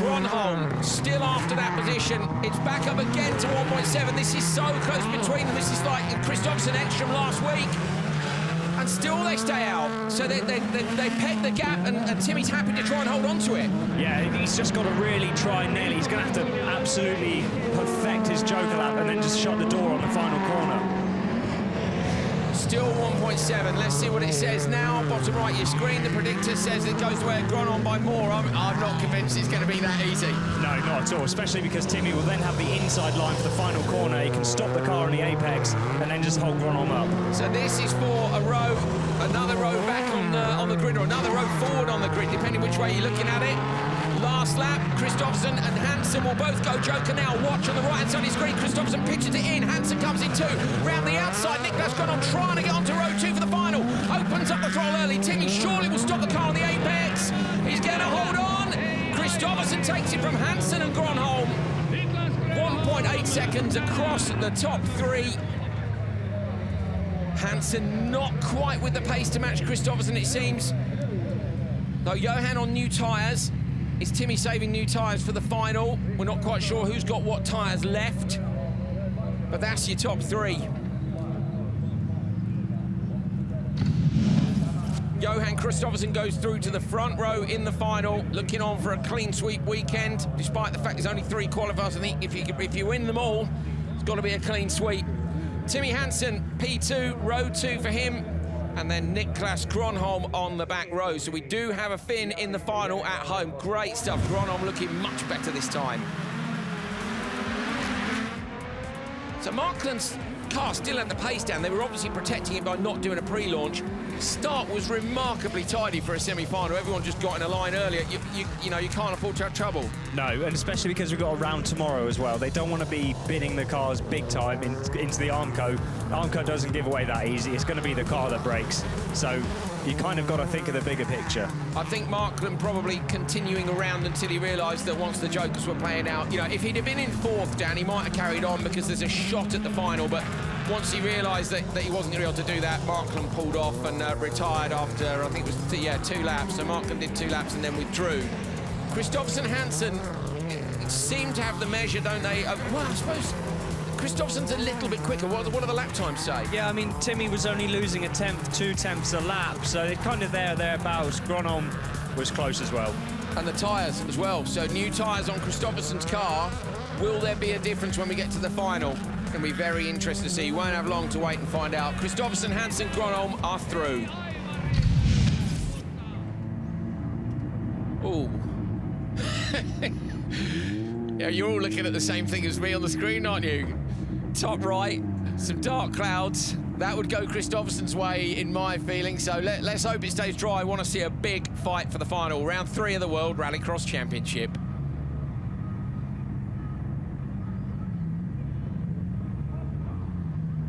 Gronholm still after that position. It's back up again to 1.7. This is so close between them. This is like Kristoffersson Ekström last week. And still they stay out. So they peg the gap, and Timmy's happy to try and hold on to it. Yeah, he's just got to really try and nail it. He's going to have to absolutely perfect his Joker lap and then just shut the door on the final corner. Still 1.7. Let's see what it says now. Bottom right of your screen, the predictor says it goes where Gronom by more. I'm not convinced it's going to be that easy. No, not at all, especially because Timmy will then have the inside line for the final corner. He can stop the car on the apex and then just hold Gronom up. So this is for a row, another row back on the grid, or another row forward on the grid, depending which way you're looking at it. Last lap, Kristoffersson and Hansen will both go Joker now. Watch on the right-hand side of the screen. Kristoffersson pitches it in. Hansen comes in too. Round the outside, Niklas Gronom trying to get onto row 2 for the final. Opens up the throttle early. Timmy surely will stop the car on the apex. He's going to hold on. Kristoffersson takes it from Hansen and Gronholm. 1.8 seconds across the top 3. Hansen not quite with the pace to match Kristoffersson, it seems. Though Johan on new tyres. Is Timmy saving new tyres for the final? We're not quite sure who's got what tyres left, but that's your top 3. Johan Kristoffersson goes through to the front row in the final, looking on for a clean sweep weekend, despite the fact there's only 3 qualifiers. I think if you win them all, it's got to be a clean sweep. Timmy Hansen, P2, row 2 for him. And then Niklas Gronholm on the back row. So we do have a Finn in the final at home. Great stuff. Gronholm looking much better this time. So Markland's car still had the pace down. They were obviously protecting it by not doing a pre-launch. Start was remarkably tidy for a semi-final. Everyone just got in a line earlier. You know, you can't afford to have trouble. No, and especially because we've got a round tomorrow as well. They don't want to be bidding the cars big time into the Armco. Armco doesn't give away that easy. It's going to be the car that breaks. So you kind of got to think of the bigger picture. I think Markland probably continuing around until he realised that once the Jokers were playing out, you know, if he'd have been in 4th, Dan, he might have carried on because there's a shot at the final, but once he realised that he wasn't going to be able to do that, Markland pulled off and retired after, I think it was 2 laps. So Markland did 2 laps and then withdrew. Kristoffersson Hansen seem to have the measure, don't they? Well, I suppose Kristoffersson's a little bit quicker. What do the lap times say? Yeah, I mean, Timmy was only losing 1/10, 2/10 a lap, so they're kind of thereabouts. Gronholm was close as well. And the tyres as well. So new tyres on Kristoffersson's car. Will there be a difference when we get to the final? Going to be very interesting to see. You won't have long to wait and find out. Kristoffersson, Hansen, Gronholm are through. Ooh. Yeah, you're all looking at the same thing as me on the screen, aren't you? Top right, some dark clouds. That would go Kristoffersson's way, in my feeling. So let's hope it stays dry. I want to see a big fight for the final. Round 3 of the World Rallycross Championship.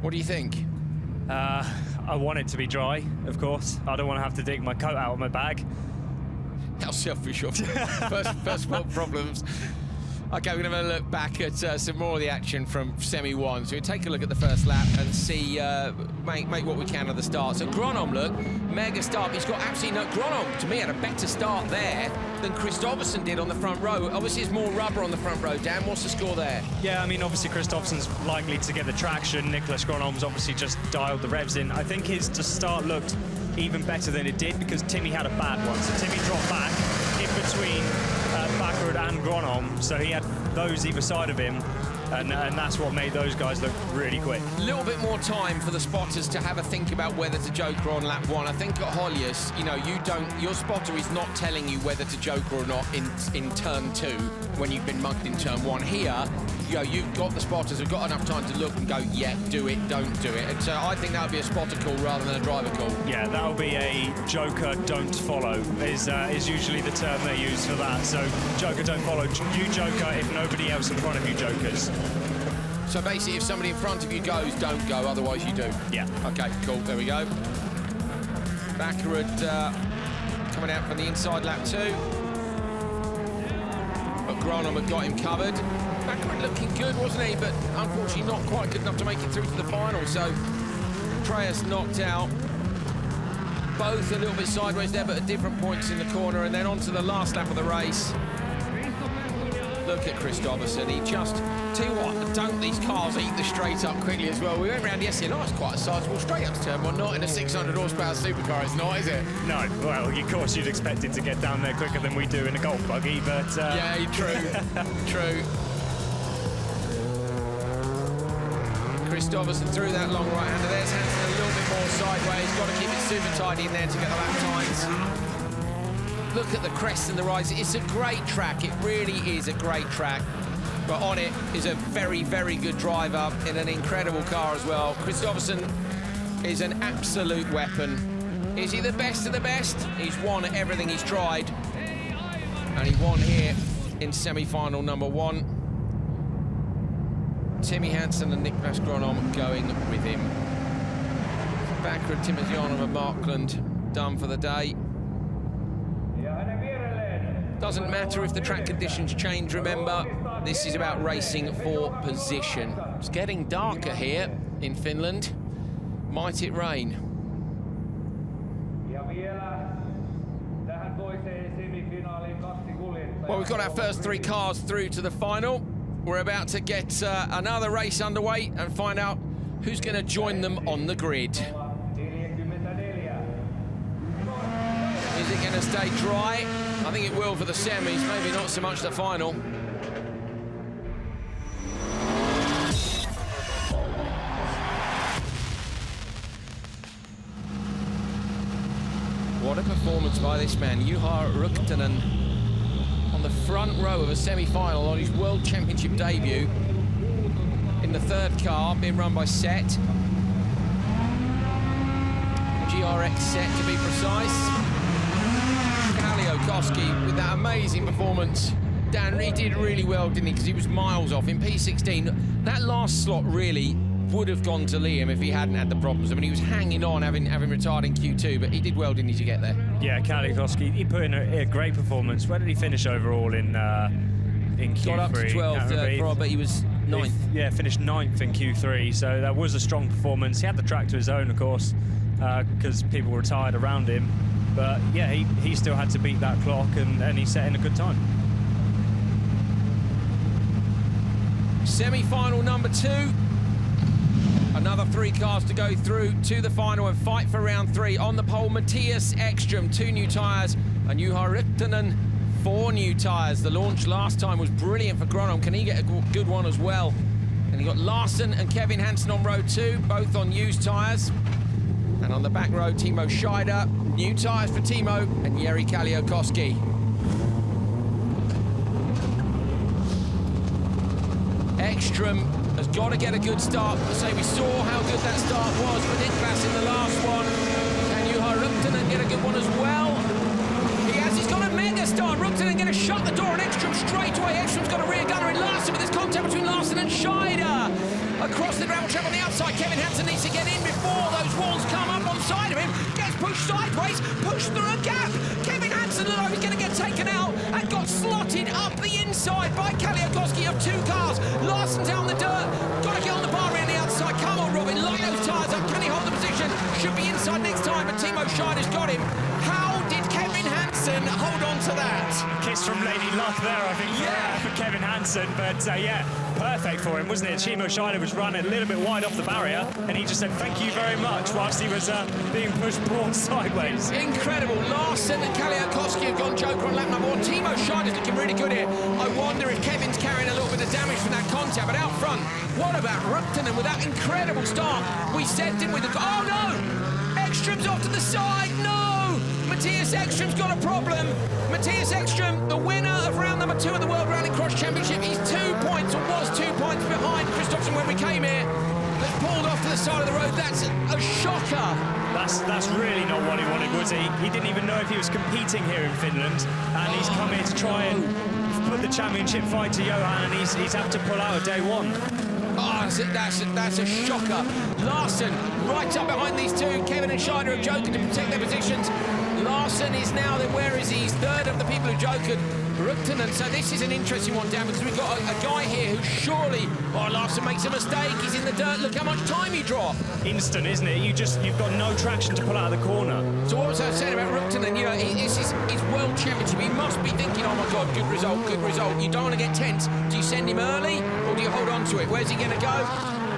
What do you think? I want it to be dry, of course. I don't want to have to dig my coat out of my bag. How selfish of you. First world problems. Okay, we're going to have a look back at some more of the action from Semi-1. So we'll take a look at the first lap and see, make what we can of the start. So Gronholm, look, mega start. He's got absolutely no... Gronholm, to me, had a better start there than Kristoffersson did on the front row. Obviously, there's more rubber on the front row. Dan, what's the score there? Yeah, I mean, obviously, Kristoffersson's likely to get the traction. Niklas Gronholm's obviously just dialed the revs in. I think his start looked even better than it did because Timmy had a bad one. So Timmy dropped back in between Bakkerud and Gronholm, so he had those either side of him, and that's what made those guys look really quick. A little bit more time for the spotters to have a think about whether to joker on lap 1. I think at Höljes, you know, your spotter is not telling you whether to joker or not in turn 2 when you've been mugged in turn 1. Here, you know, you've got the spotters who've got enough time to look and go, yeah, do it, don't do it. And so I think that would be a spotter call rather than a driver call. Yeah, that'll be a joker don't follow is usually the term they use for that. So joker don't follow. You joker if nobody else in front of you jokers. So basically, if somebody in front of you goes, don't go, otherwise you do. Yeah. Okay, cool, there we go. Bakkerud coming out from the inside lap 2. But Gronholm had got him covered. Bakkerud looking good, wasn't he? But unfortunately not quite good enough to make it through to the final. So Andreas knocked out. Both a little bit sideways there, but at different points in the corner. And then on to the last lap of the race. look at Kristoffersson. He just, tell you what, don't these cars eat the straight up quickly as well? We went round yesterday, it's quite a sizable straight up turn, well, not in a 600 horsepower supercar, it's not, is it? No, well, of course you'd expect it to get down there quicker than we do in a golf buggy, but... Yeah, true, true. Kristoffersson through that long right-hander. There's Hansen a little bit more sideways. Got to keep it super tidy in there to get the lap times. Look at the crest and the rise. It's a great track. It really is a great track. But on it is a very, very good driver in an incredible car as well. Kristoffersson is an absolute weapon. Is he the best of the best? He's won everything he's tried. And he won here in semi-final number 1. Timmy Hansen and Niklas Gronom going with him. Bakkerud, Timmy and Markland done for the day. Doesn't matter if the track conditions change, remember, this is about racing for position. It's getting darker here in Finland. Might it rain? Well, we've got our first 3 cars through to the final. We're about to get another race underway and find out who's going to join them on the grid. Is it going to stay dry? I think it will for the semis, maybe not so much the final. What a performance by this man, Juha Rukkanen, on the front row of a semi-final on his World Championship debut in the 3rd car, being run by Set. GRX Set to be precise. Kalliokoski with that amazing performance. Dan, he did really well, didn't he? Because he was miles off in P16. That last slot really would have gone to Liam if he hadn't had the problems. I mean, he was hanging on, having retired in Q2, but he did well, didn't he, to get there? Yeah, Kalliokoski, he put in a great performance. Where did he finish overall in Q3? Got up to 12th, but he was 9th. Yeah, finished 9th in Q3, so that was a strong performance. He had the track to his own, of course, because people were tired around him. But yeah, he still had to beat that clock, and he set in a good time. Semi-final number 2. Another 3 cars to go through to the final and fight for round 3. On the pole, Mattias Ekström, 2 new tyres, and Juha Rukkanen, 4 new tyres. The launch last time was brilliant for Gronom. Can he get a good one as well? And you got Larsen and Kevin Hansen on row 2, both on used tyres. And on the back row, Timo Scheider, new tyres for Timo, and Jiri Kalliokoski. Ekström has got to get a good start. I say we saw how good that start was for Niklas in the last one. Can Juha Rukkanen get a good one as well? He's got a mega start. Rukkanen going to shut the door on Ekström straight away. Ekström's got a rear gunner in Larsen, but there's contact between Larsen and Scheider. Across the gravel trap on the outside, Kevin Hansen needs to get in before those walls come up on side of him. Gets pushed sideways, pushed through a gap. Kevin Hansen looked like he was going to get taken out and got slotted up the inside by Kalliokoski of 2 cars. Larsen's out on the dirt, got to get on the bar around the outside. Come on, Robin, line those tyres up. Can he hold the position? Should be inside next time, but Timo Scheider's got him. How did Kevin Hansen hold on to that? Kiss from Lady Luck there, I think, for Kevin Hansen. But yeah, perfect for him, wasn't it? Timo Scheider was running a little bit wide off the barrier, and he just said thank you very much whilst he was being pushed broad sideways. Incredible. Larsen and Kalliokoski have gone joker on lap number 1. Timo Scheider's looking really good here. I wonder if Kevin's carrying a little bit of damage from that contact, but out front, what about Rukkanen with that incredible start? We sent him with the... Oh, no! Ekström's off to the side. No! Mattias Ekström's got a problem. Mattias Ekström, the winner of round number 2 of the World Rallycross Championship. He's 2 points, or was 2 points behind Kristoffersson when we came here. But pulled off to the side of the road. That's a shocker. That's really not what he wanted, was he? He didn't even know if he was competing here in Finland, and he's come here to try and put the championship fight to Johan, and he's had to pull out of day 1. Oh, that's a shocker. Larsen right up behind these 2. Kevin and Scheider have joked to protect their positions. Larsen is now, then where is he? He's 3rd of the people who joked. Rukkanen, so this is an interesting one, Dan, because we've got a guy here who surely, Larsen makes a mistake, he's in the dirt, look how much time he dropped. Instant, isn't it? You've got no traction to pull out of the corner. So what was I saying about Rukkanen? You know, this is his World Championship. He must be thinking, oh my God, good result, good result. You don't want to get tense. Do you send him early or do you hold on to it? Where's he going to go?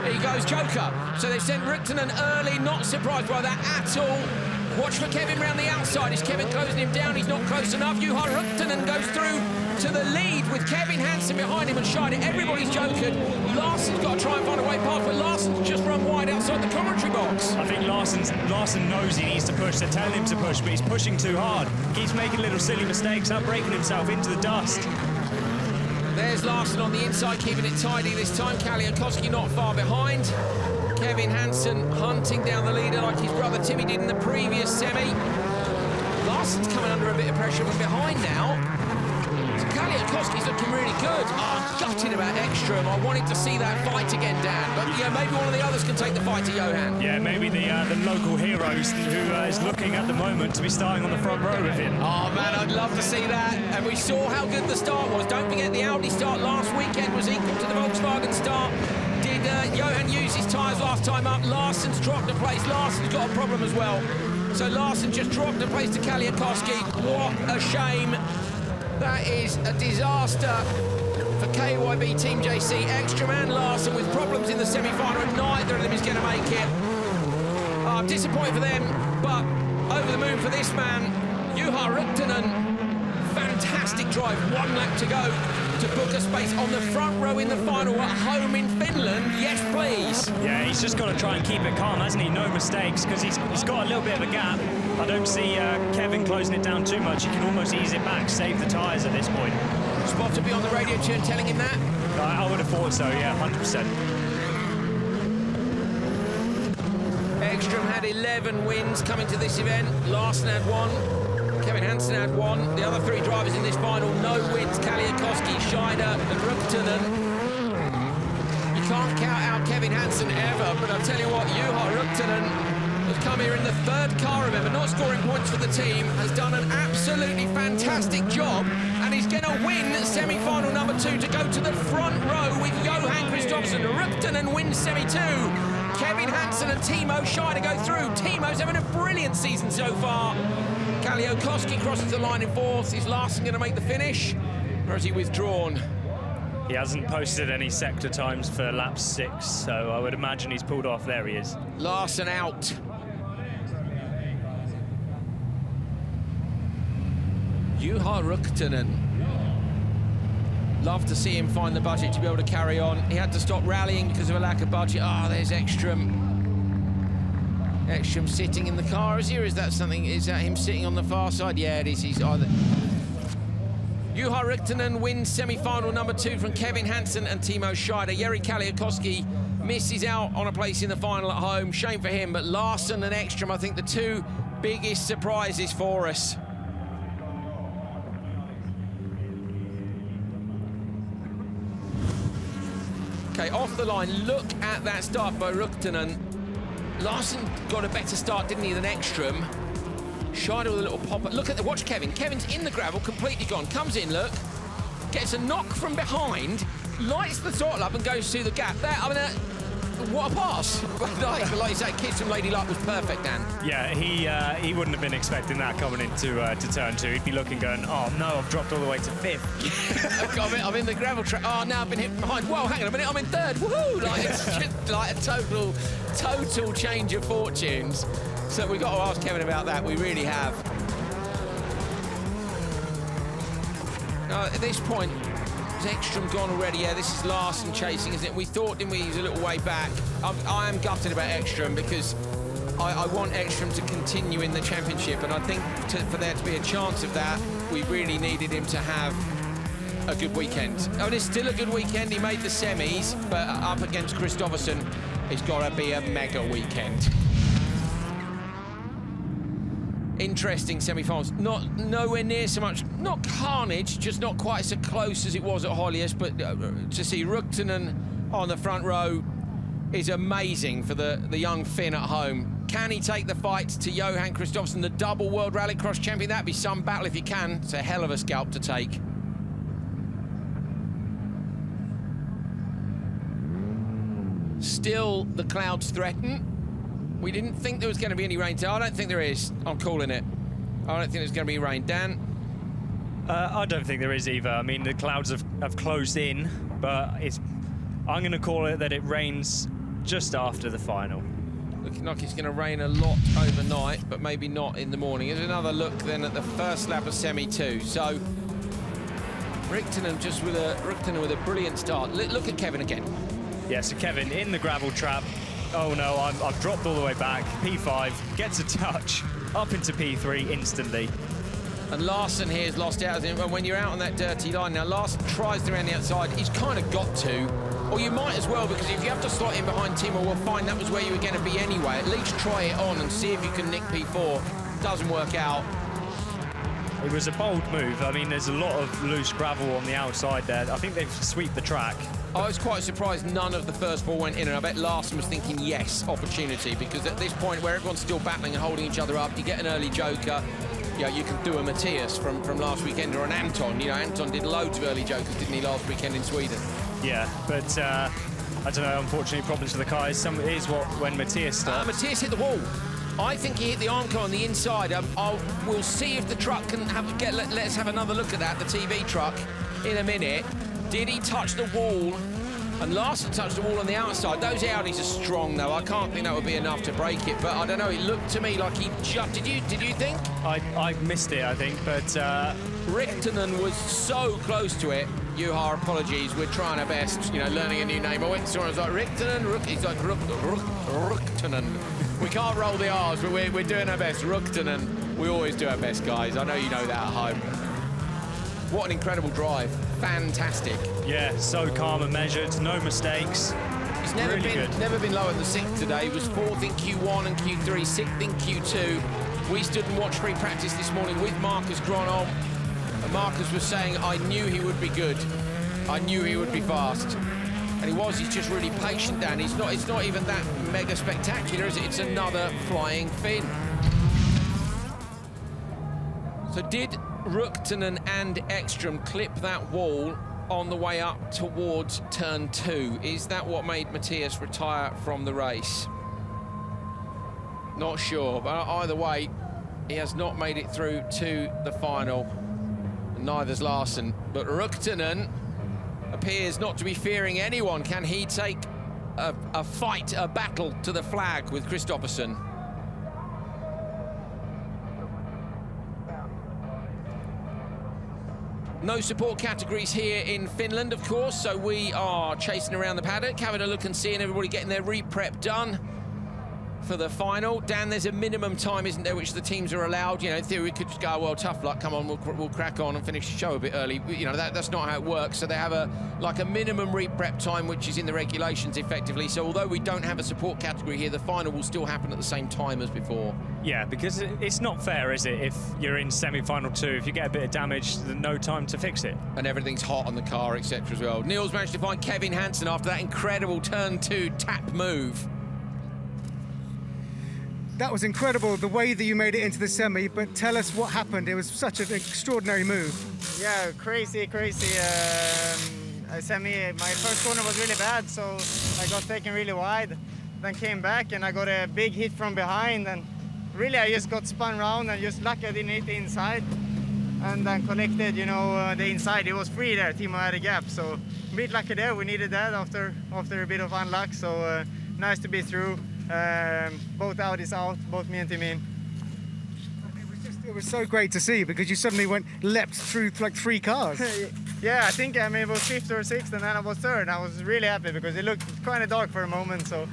There he goes, Joker. So they've sent Ruktunen early, not surprised by that at all. Watch for Kevin round the outside. Is Kevin closing him down? He's not close enough. Johan Ruktunen goes through to the lead with Kevin Hansen behind him and Scheider. Everybody's jokered. Larsson's got to try and find a way past, but Larsson's just run wide outside the commentary box. I think Larsson knows he needs to push. They're telling him to push, but he's pushing too hard. Keeps making little silly mistakes, up breaking himself into the dust. There's Larsson on the inside, keeping it tidy this time. Kaliakowski not far behind. Kevin Hansen hunting down the leader like his brother Timmy did in the previous semi. Larsson's coming under a bit of pressure from behind now. So Kaliakowski's looking really good. Oh, gutted about Ekström. I wanted to see that fight again, Dan. But yeah, maybe one of the others can take the fight to Johan. Yeah, maybe the local heroes who is looking at the moment to be starting on the front row with him. Oh man, I'd love to see that. And we saw how good the start was. Don't forget the Audi start last weekend was equal to the Volkswagen start. Did Johan use his tyres last time up? Larsson's dropped a place. Larsson's got a problem as well. So Larsson just dropped a place to Kaliakowski. What a shame. That is a disaster for KYB Team JC. Ekström and Larsson with problems in the semi-final, and neither of them is going to make it. I'm disappointed for them, but over the moon for this man, Juha Ruktunen. Fantastic drive, 1 lap to go to book a space on the front row in the final at home in Finland. Yes, please. Yeah, he's just got to try and keep it calm, hasn't he? No mistakes, because he's got a little bit of a gap. I don't see Kevin closing it down too much. He can almost ease it back, save the tyres at this point. Spot to be on the radio tune telling him that? I would have thought so, yeah, 100%. Ekström had 11 wins coming to this event. Larsson had 1. Kevin Hansen had 1. The other 3 drivers in this final, no wins. Kaliakowski, Scheider and Ruktunen. You can't count out Kevin Hansen ever, but I'll tell you what, Juha Ruktunen has come here in the 3rd car, remember, not scoring points for the team, has done an absolutely fantastic job, and he's going to win semi-final number 2 to go to the front row with Johan Kristoffersson. Ruktunen wins semi-2. Kevin Hansen and Timo Scheider go through. Timo's having a brilliant season so far. Kaliakowski crosses the line in 4th. Is Larsson going to make the finish, or is he withdrawn? He hasn't posted any sector times for lap 6, so I would imagine he's pulled off. There he is. Larsson out. Juha Ruktunen. Love to see him find the budget to be able to carry on. He had to stop rallying because of a lack of budget. Ah, there's Ekström. Ekström sitting in the car, is he, or is that something? Is that him sitting on the far side? Yeah, it is. He's either. Juha Ruktunen wins semi-final number 2 from Kevin Hansen and Timo Scheider. Jari Kaliakowski misses out on a place in the final at home. Shame for him, but Larsson and Ekström, I think, the 2 biggest surprises for us. Okay, off the line, look at that start by Ruktunen. Larsson got a better start, didn't he, than Ekström. Scheider with a little pop. Look at the, watch Kevin. Kevin's in the gravel, completely gone. Comes in, look. Gets a knock from behind, lights the throttle up and goes through the gap. There, I mean, what a pass. like you say, Kids from Lady Luck was perfect, Dan. Yeah, he wouldn't have been expecting that coming into to turn 2. He'd be looking, going, oh no, I've dropped all the way to 5th. I'm in the gravel track. Oh, now I've been hit from behind. Whoa, hang on a minute, I'm in 3rd. Woohoo! Like, it's just like a total change of fortunes. So we've got to ask Kevin about that. We really have. At this point, is Ekström gone already? Yeah, this is Larsson chasing, isn't it? We thought, didn't we, he was a little way back. I am gutted about Ekström because I want Ekström to continue in the championship, and I think for there to be a chance of that, we really needed him to have a good weekend. I mean, it's still a good weekend. He made the semis, but up against Kristoffersson, it's got to be a mega weekend. Interesting semi-finals. Nowhere near so much, not carnage, just not quite so close as it was at Höljes, but to see Ruktunen on the front row is amazing for the young Finn at home. Can he take the fight to Johan Kristoffersson, the double World Rallycross champion? That'd be some battle if he can. It's a hell of a scalp to take. Still, the clouds threaten. We didn't think there was going to be any rain today. I don't think there is. I'm calling it. I don't think there's going to be rain. Dan? I don't think there is either. I mean, the clouds have closed in, but I'm going to call it that it rains just after the final. Looking like it's going to rain a lot overnight, but maybe not in the morning. Here's another look then at the first lap of Semi 2. So Rikkonen with a brilliant start. Look at Kevin again. Yeah, so Kevin in the gravel trap. Oh no, I've dropped all the way back. P5 gets a touch up into P3 instantly. And Larsen here has lost out. And when you're out on that dirty line, now Larsen tries to around the outside. He's kind of got to. Or you might as well, because if you have to slot in behind Timmy, well, fine, that was where you were going to be anyway. At least try it on and see if you can nick P4. Doesn't work out. It was a bold move. I mean, there's a lot of loose gravel on the outside there. I think they've swept the track. I was quite surprised none of the first four went in, and I bet Larsen was thinking, yes, opportunity, because at this point where everyone's still battling and holding each other up, you get an early joker. Yeah, you can do a Mattias from last weekend, or an Anton. You know, Anton did loads of early jokers, didn't he, last weekend in Sweden? Yeah, but I don't know, unfortunately, problems with the car is when Mattias starts. Mattias hit the wall. I think he hit the arm car on the inside. We'll see if the truck can let's have another look at that, the TV truck, in a minute. Did he touch the wall? And Larsen touched the wall on the outside. Those Audis are strong, though. I can't think that would be enough to break it, but I don't know. It looked to me like he just... Did you think? I missed it, I think, but... Rikkonen was so close to it. Johan, apologies. We're trying our best, you know, learning a new name. I went to someone, I was like, Rikkonen, he's like, Ruktonen. We can't roll the R's, but we're doing our best. Ruktonen. We always do our best, guys. I know you know that at home. What an incredible drive. Fantastic. Yeah, so calm and measured, no mistakes. He's never been lower than 6th today. He was 4th in Q1 and Q3, 6th in Q2. We stood and watched free practice this morning with Marcus Gronholm. And Marcus was saying, I knew he would be good. I knew he would be fast. And he was. He's just really patient, Dan. It's not even that mega spectacular, is it? It's another flying fin. So did Ruktonen and Ekström clip that wall on the way up towards turn 2? Is that what made Mattias retire from the race? Not sure, but either way, he has not made it through to the final. Neither's Larsen, but Ruktonen appears not to be fearing anyone. Can he take a fight, a battle to the flag with Kristoffersson? No support categories here in Finland, of course, so we are chasing around the paddock, having a look and seeing everybody getting their re-prep done for the final. Dan, there's a minimum time, isn't there, which the teams are allowed? You know, in theory, we could just go, well, tough luck, come on, we'll crack on and finish the show a bit early. You know, that's not how it works. So they have a minimum re-prep time, which is in the regulations, effectively. So although we don't have a support category here, the final will still happen at the same time as before. Yeah, because it's not fair, is it, if you're in semi-final 2, if you get a bit of damage, there's no time to fix it. And everything's hot on the car, etc. as well. Niels managed to find Kevin Hansen after that incredible turn 2 tap move. That was incredible, the way that you made it into the semi, but tell us what happened. It was such an extraordinary move. Yeah, crazy. Semi, my first corner was really bad, so I got taken really wide. Then came back and I got a big hit from behind, and really I just got spun around and just lucky I didn't hit the inside. And then collected, you know, the inside. It was free there, Timo had a gap, so a bit lucky there. We needed that after a bit of unluck, so nice to be through. Both Audis out, both me and Timmy. It was so great to see, because you suddenly leapt through like 3 cars. Yeah, I think it was 5th or 6th, and then I was 3rd. I was really happy because it looked kind of dark for a moment. So,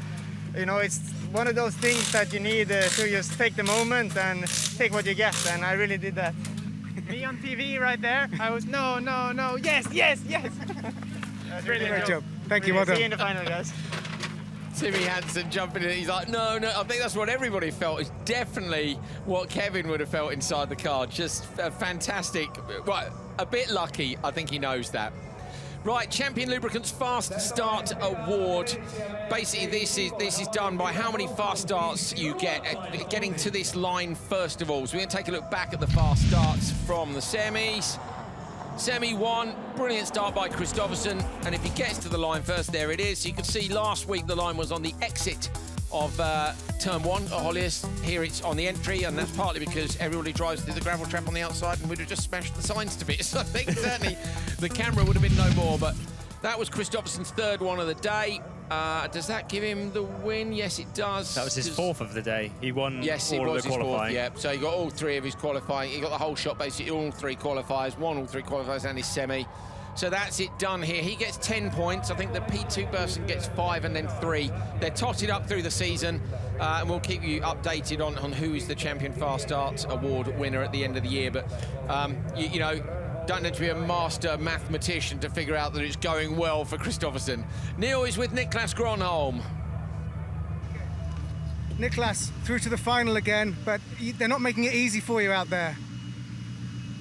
you know, it's one of those things that you need to just take the moment and take what you get, and I really did that. Me on TV right there, I was no, yes. That's really great job. Thank you, well done. See you in the final, guys. Timmy Hansen jumping in, he's like, no, I think that's what everybody felt. It's definitely what Kevin would have felt inside the car. Just fantastic. Right, a bit lucky, I think he knows that. Right, Champion Lubricants Fast Start Award. Basically, this is done by how many fast starts you get, getting to this line first of all. So we're going to take a look back at the fast starts from the semis. Semi 1, brilliant start by Kristoffersson, and if he gets to the line first, there it is. So you can see last week the line was on the exit of turn 1 at Höljes. Here it's on the entry, and that's partly because everybody drives through the gravel trap on the outside and we'd have just smashed the signs to bits. I think certainly the camera would have been no more, but that was Kristoffersson's 3rd one of the day. Does that give him the win? Yes, it does. That was his 4th of the day. He won all of the qualifying. Yeah, so he got all 3 of his qualifying. He got the whole shot, basically all 3 qualifiers, won all 3 qualifiers and his semi. So that's it done here. He gets 10 points. I think the P2 person gets 5 and then 3. They're totted up through the season, and we'll keep you updated on who is the Champion Fast Start Award winner at the end of the year. But, you know, don't need to be a master mathematician to figure out that it's going well for Kristoffersson. Neil is with Niklas Gronholm. Niklas, through to the final again, but they're not making it easy for you out there.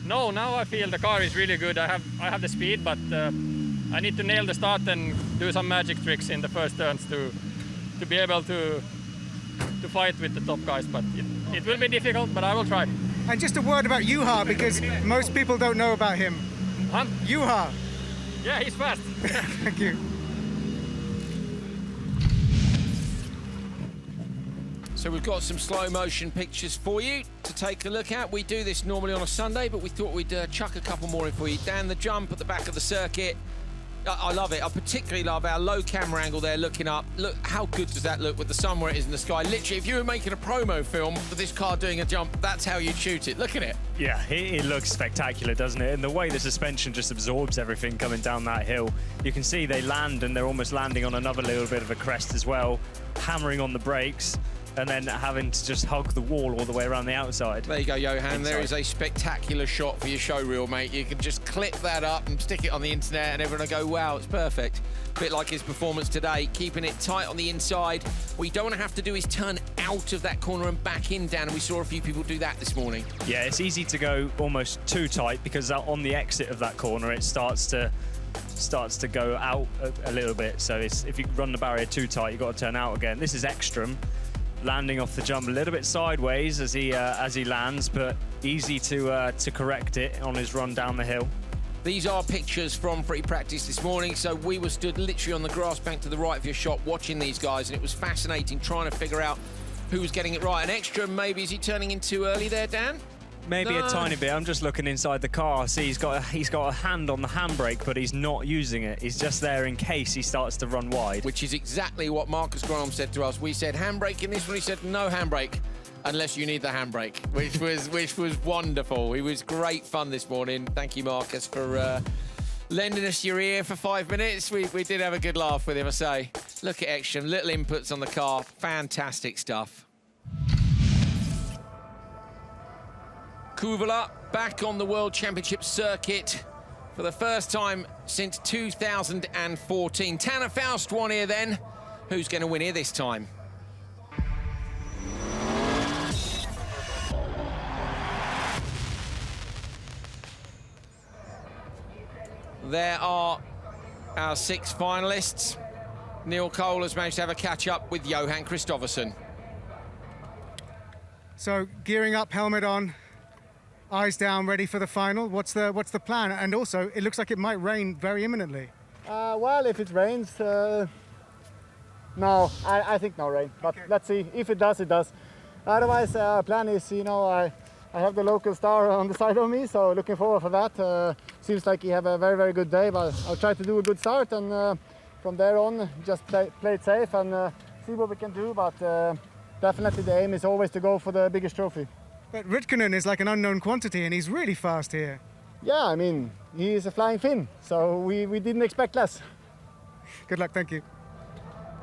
No, now I feel the car is really good. I have the speed, but I need to nail the start and do some magic tricks in the first turns to be able to fight with the top guys. But it will be difficult, but I will try. And just a word about Johan, because most people don't know about him. Johan. Yeah, he's fast. Thank you. So we've got some slow motion pictures for you to take a look at. We do this normally on a Sunday, but we thought we'd chuck a couple more in for you. Dan, the jump at the back of the circuit. I love it. I particularly love our low camera angle there looking up. Look, how good does that look with the sun where it is in the sky? Literally, if you were making a promo film for this car doing a jump, that's how you'd shoot it. Look at it. Yeah, it looks spectacular, doesn't it? And the way the suspension just absorbs everything coming down that hill. You can see they land, and they're almost landing on another little bit of a crest as well, hammering on the brakes, and then having to just hug the wall all the way around the outside. There you go, Johan. There is a spectacular shot for your show reel, mate. You can just clip that up and stick it on the internet and everyone will go, wow, it's perfect. A bit like his performance today, keeping it tight on the inside. What you don't want to have to do is turn out of that corner and back in, Dan, and we saw a few people do that this morning. Yeah, it's easy to go almost too tight because on the exit of that corner, it starts to go out a little bit. So if you run the barrier too tight, you've got to turn out again. This is Ekström, landing off the jump a little bit sideways as he lands, but easy to correct it on his run down the hill. These are pictures from free practice this morning, so we were stood literally on the grass bank to the right of your shot watching these guys, and it was fascinating trying to figure out who was getting it right. And Ekström, maybe, is he turning in too early there, Dan? Maybe a tiny bit. I'm just looking inside the car. See, he's got a hand on the handbrake, but he's not using it. He's just there in case he starts to run wide. Which is exactly what Marcus Gronholm said to us. We said handbrake in this one. He said no handbrake unless you need the handbrake, which was wonderful. It was great fun this morning. Thank you, Marcus, for lending us your ear for 5 minutes. We did have a good laugh with him, I say. Look at Ekström, little inputs on the car. Fantastic stuff. Kuvala back on the World Championship circuit for the first time since 2014. Tanner Faust won here then. Who's going to win here this time? There are our 6 finalists. Neil Cole has managed to have a catch-up with Johan Kristoffersson. So gearing up, helmet on, eyes down, ready for the final. What's the plan? And also, it looks like it might rain very imminently. Well, if it rains, no, I think no rain. But let's see. If it does, it does. Otherwise, plan is, you know, I have the local star on the side of me, so looking forward for that. Seems like he have a very, very good day, but I'll try to do a good start, and from there on, just play it safe and see what we can do. But definitely the aim is always to go for the biggest trophy. But Ridkönen is like an unknown quantity, and he's really fast here. Yeah, I mean, he is a flying Finn, so we didn't expect less. Good luck, thank you.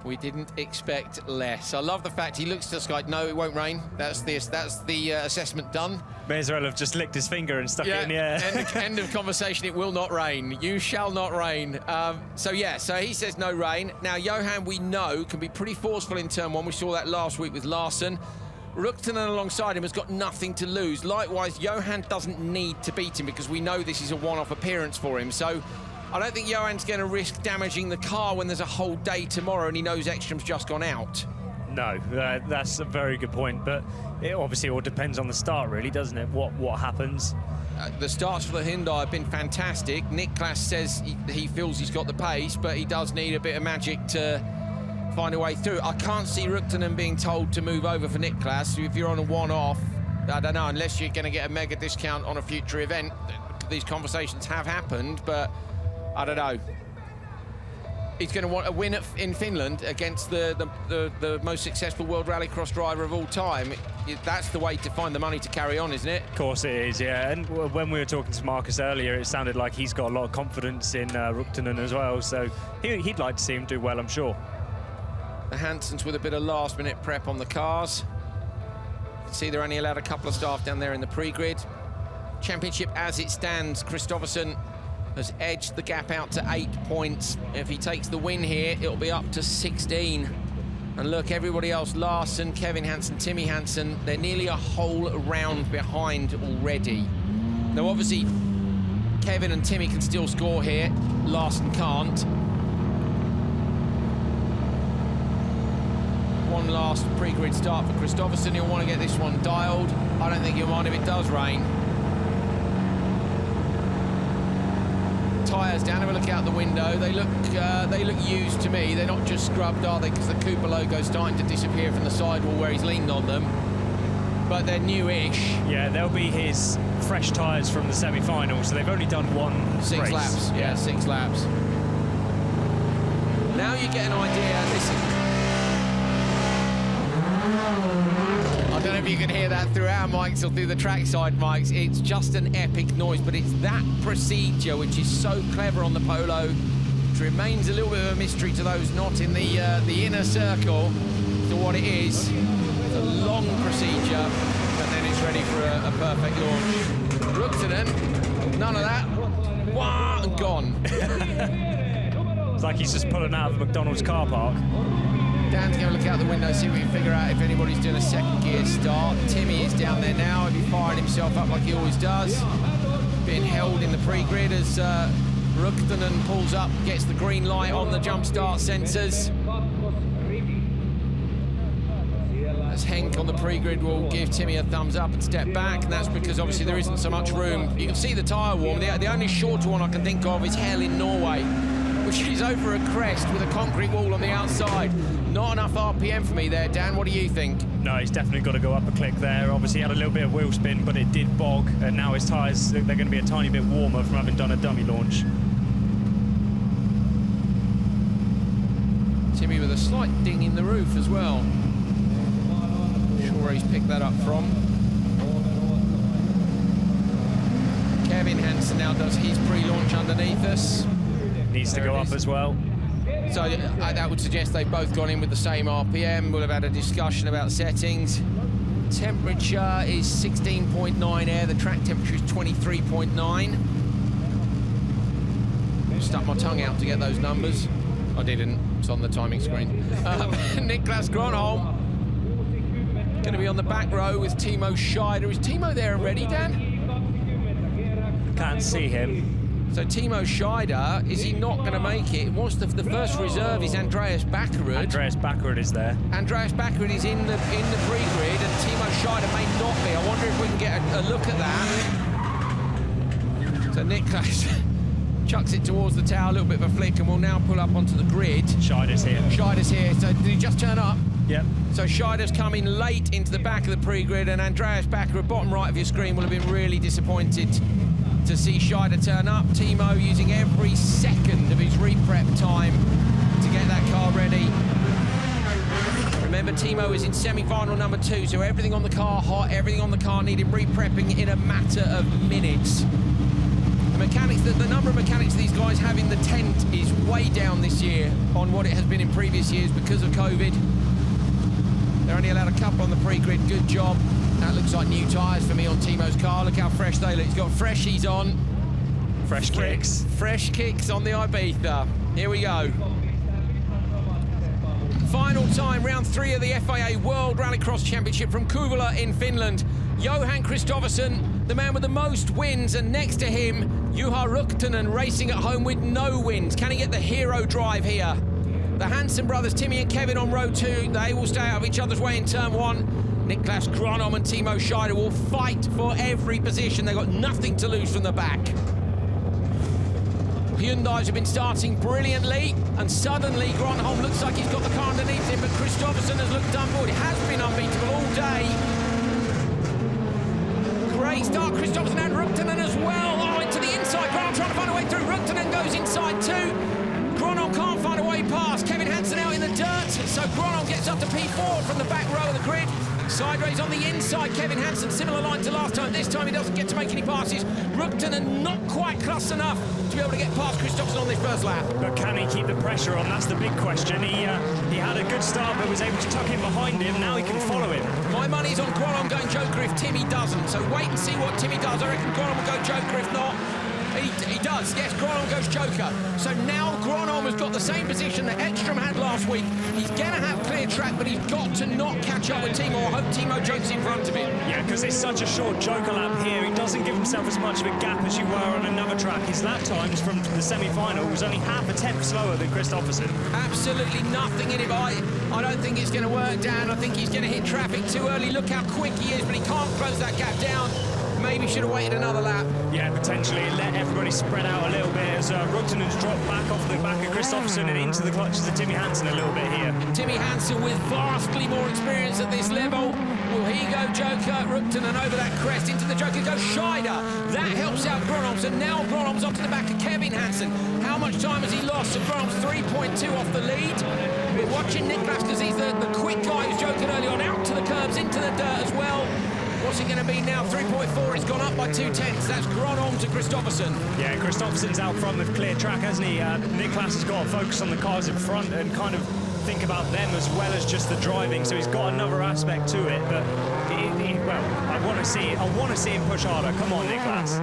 We didn't expect less. I love the fact he looks to the sky. No, it won't rain. That's the assessment done. May as well have just licked his finger and stuck it in the air. End of conversation. It will not rain. You shall not rain. So he says no rain. Now, Johan, we know, can be pretty forceful in turn 1. We saw that last week with Larsen. Ridkönen alongside him has got nothing to lose. Likewise, Johan doesn't need to beat him because we know this is a one-off appearance for him. So I don't think Johan's going to risk damaging the car when there's a whole day tomorrow and he knows Ekström's just gone out. No, that's a very good point, but it obviously all depends on the start, really, doesn't it? What happens? The starts for the Hyundai have been fantastic. Niklas says he feels he's got the pace, but he does need a bit of magic to find a way through. I can't see Ruktunen being told to move over for Niklas. If you're on a one-off, I don't know, unless you're going to get a mega discount on a future event. These conversations have happened, but I don't know. He's going to want a win in Finland against the most successful World Rallycross driver of all time. That's the way to find the money to carry on, isn't it? Of course it is, yeah. And when we were talking to Marcus earlier, it sounded like he's got a lot of confidence in Ruktunen as well. So he'd like to see him do well, I'm sure. The Hansens with a bit of last-minute prep on the cars. You can see they're only allowed a couple of staff down there in the pre-grid. Championship as it stands, Kristoffersson has edged the gap out to 8 points. If he takes the win here, it'll be up to 16. And look, everybody else, Larsen, Kevin Hansen, Timmy Hansen, they're nearly a whole round behind already. Now, obviously, Kevin and Timmy can still score here. Larsen can't. One last pre-grid start for Kristoffersson. He'll want to get this one dialed. I don't think he'll mind if it does rain. Tyres down, have a look out the window. They look used to me. They're not just scrubbed, are they? Because the Cooper logo's starting to disappear from the sidewall where he's leaned on them. But they're newish. Yeah, they'll be his fresh tyres from the semi-final, so they've only done one Six race. laps, yeah, 6 laps. Now you get an idea. Listen. I don't know if you can hear that through our mics or through the trackside mics. It's just an epic noise, but it's that procedure which is so clever on the Polo, which remains a little bit of a mystery to those not in the inner circle to what it is. It's a long procedure, and then it's ready for a perfect launch. Ruktunen, none of that. Wah, and gone. It's like he's just pulling out of a McDonald's car park. Dan's going to look out the window, see if we can figure out if anybody's doing a second gear start. Timmy is down there now. He fired himself up like he always does. Being held in the pre-grid as Ruktunen pulls up, gets the green light on the jump start sensors. As Henk on the pre-grid will give Timmy a thumbs up and step back, and that's because obviously there isn't so much room. You can see the tyre warm. The only shorter one I can think of is Hell in Norway, which is over a crest with a concrete wall on the outside. Not enough RPM for me there, Dan. What do you think? No, he's definitely got to go up a click there. Obviously, he had a little bit of wheel spin, but it did bog, and now his tyres, they're going to be a tiny bit warmer from having done a dummy launch. Timmy with a slight ding in the roof as well. Not sure where he's picked that up from. Kevin Hansen now does his pre-launch underneath us. Needs to go up as well. So that would suggest they've both gone in with the same RPM. We'll have had a discussion about settings. Temperature is 16.9 air. The track temperature is 23.9. Stuck my tongue out to get those numbers. I didn't. It's on the timing screen. Niklas Gronholm going to be on the back row with Timo Scheider. Is Timo there and ready, Dan? Can't see him. So Timo Scheider, is he not going to make it? The first reserve is Andreas Bakkerud. Andreas Bakkerud is there. Andreas Bakkerud is in the pre-grid, and Timo Scheider may not be. I wonder if we can get a look at that. So Niklas chucks it towards the tower, a little bit of a flick, and will now pull up onto the grid. Scheider's here. Scheider's here. So did he just turn up? Yep. So Scheider's coming late into the back of the pre-grid, and Andreas Bakkerud, bottom right of your screen, will have been really disappointed to see Scheider turn up. Timo using every second of his re-prep time to get that car ready. Remember, Timo is in semi-final number 2, so everything on the car hot, everything on the car needed re-prepping in a matter of minutes. The mechanics, the number of mechanics these guys have in the tent is way down this year on what it has been in previous years because of COVID. They're only allowed a couple on the pre-grid. Good job. That looks like new tyres for me on Timo's car. Look how fresh they look. He's got freshies on. Fresh kicks. Fresh kicks on the Ibiza. Here we go. Final time, round 3 of the FIA World Rallycross Championship from Kouvola in Finland. Johan Kristoffersson, the man with the most wins, and next to him, Juha Ruktunen racing at home with no wins. Can he get the hero drive here? The Hansen brothers, Timmy and Kevin on row 2, they will stay out of each other's way in turn 1. Niklas Gronholm and Timo Scheider will fight for every position. They've got nothing to lose from the back. Hyundais have been starting brilliantly, and suddenly Gronholm looks like he's got the car underneath him, but Kristoffersson has looked unbeatable. He has been unbeatable all day. Great start, Kristoffersson and Ruktunen as well. Oh, into the inside. Gronholm trying to find a way through. Ruktunen goes inside too. Gronholm can't find a way past. Kevin Hansen out in the dirt, so Gronholm gets up to P4 from the back row of the grid. Sideways on the inside, Kevin Hansen, similar line to last time. This time he doesn't get to make any passes. Ruktunen not quite close enough to be able to get past Kristoffersson on this first lap. But can he keep the pressure on? That's the big question. He had a good start, but was able to tuck in behind him. Now he can follow him. My money's on Gronholm going Joker if Timmy doesn't. So wait and see what Timmy does. I reckon Gronholm will go Joker if not. He does, yes, Gronholm goes Joker. So now Gronholm has got the same position that Ekström had last week. He's going to have clear track, but he's got to not catch up with Timo, or hope Timo jokes in front of him. Yeah, because it's such a short Joker lap here. He doesn't give himself as much of a gap as you were on another track. His lap times from the semi-final was only half a tenth slower than Kristoffersson. Absolutely nothing in it. I don't think it's going to work, Dan. I think he's going to hit traffic too early. Look how quick he is, but he can't close that gap down. Maybe should have waited another lap. Yeah, potentially. Let everybody spread out a little bit as Ruktunen's dropped back off the back of Kristoffersson and into the clutches of Timmy Hansen a little bit here. Timmy Hansen with vastly more experience at this level. Will he go Joker? Ruktunen over that crest into the Joker goes Scheider. That helps out Gronholm. So now Gronholm's onto the back of Kevin Hansen. How much time has he lost? So Gronholm's 3.2 off the lead. We're watching Niklas because he's the quick guy who's joking early on, out to the curbs, into the dirt as well. What's it going to be now? 3.4. It's gone up by 0.2. That's Gronholm to Kristoffersson. Yeah, Kristoffersson's out front with clear track, hasn't he? Niklas has got to focus on the cars in front and kind of think about them as well as just the driving. So he's got another aspect to it. But well, I want to see it. I want to see him push harder. Come on, Niklas.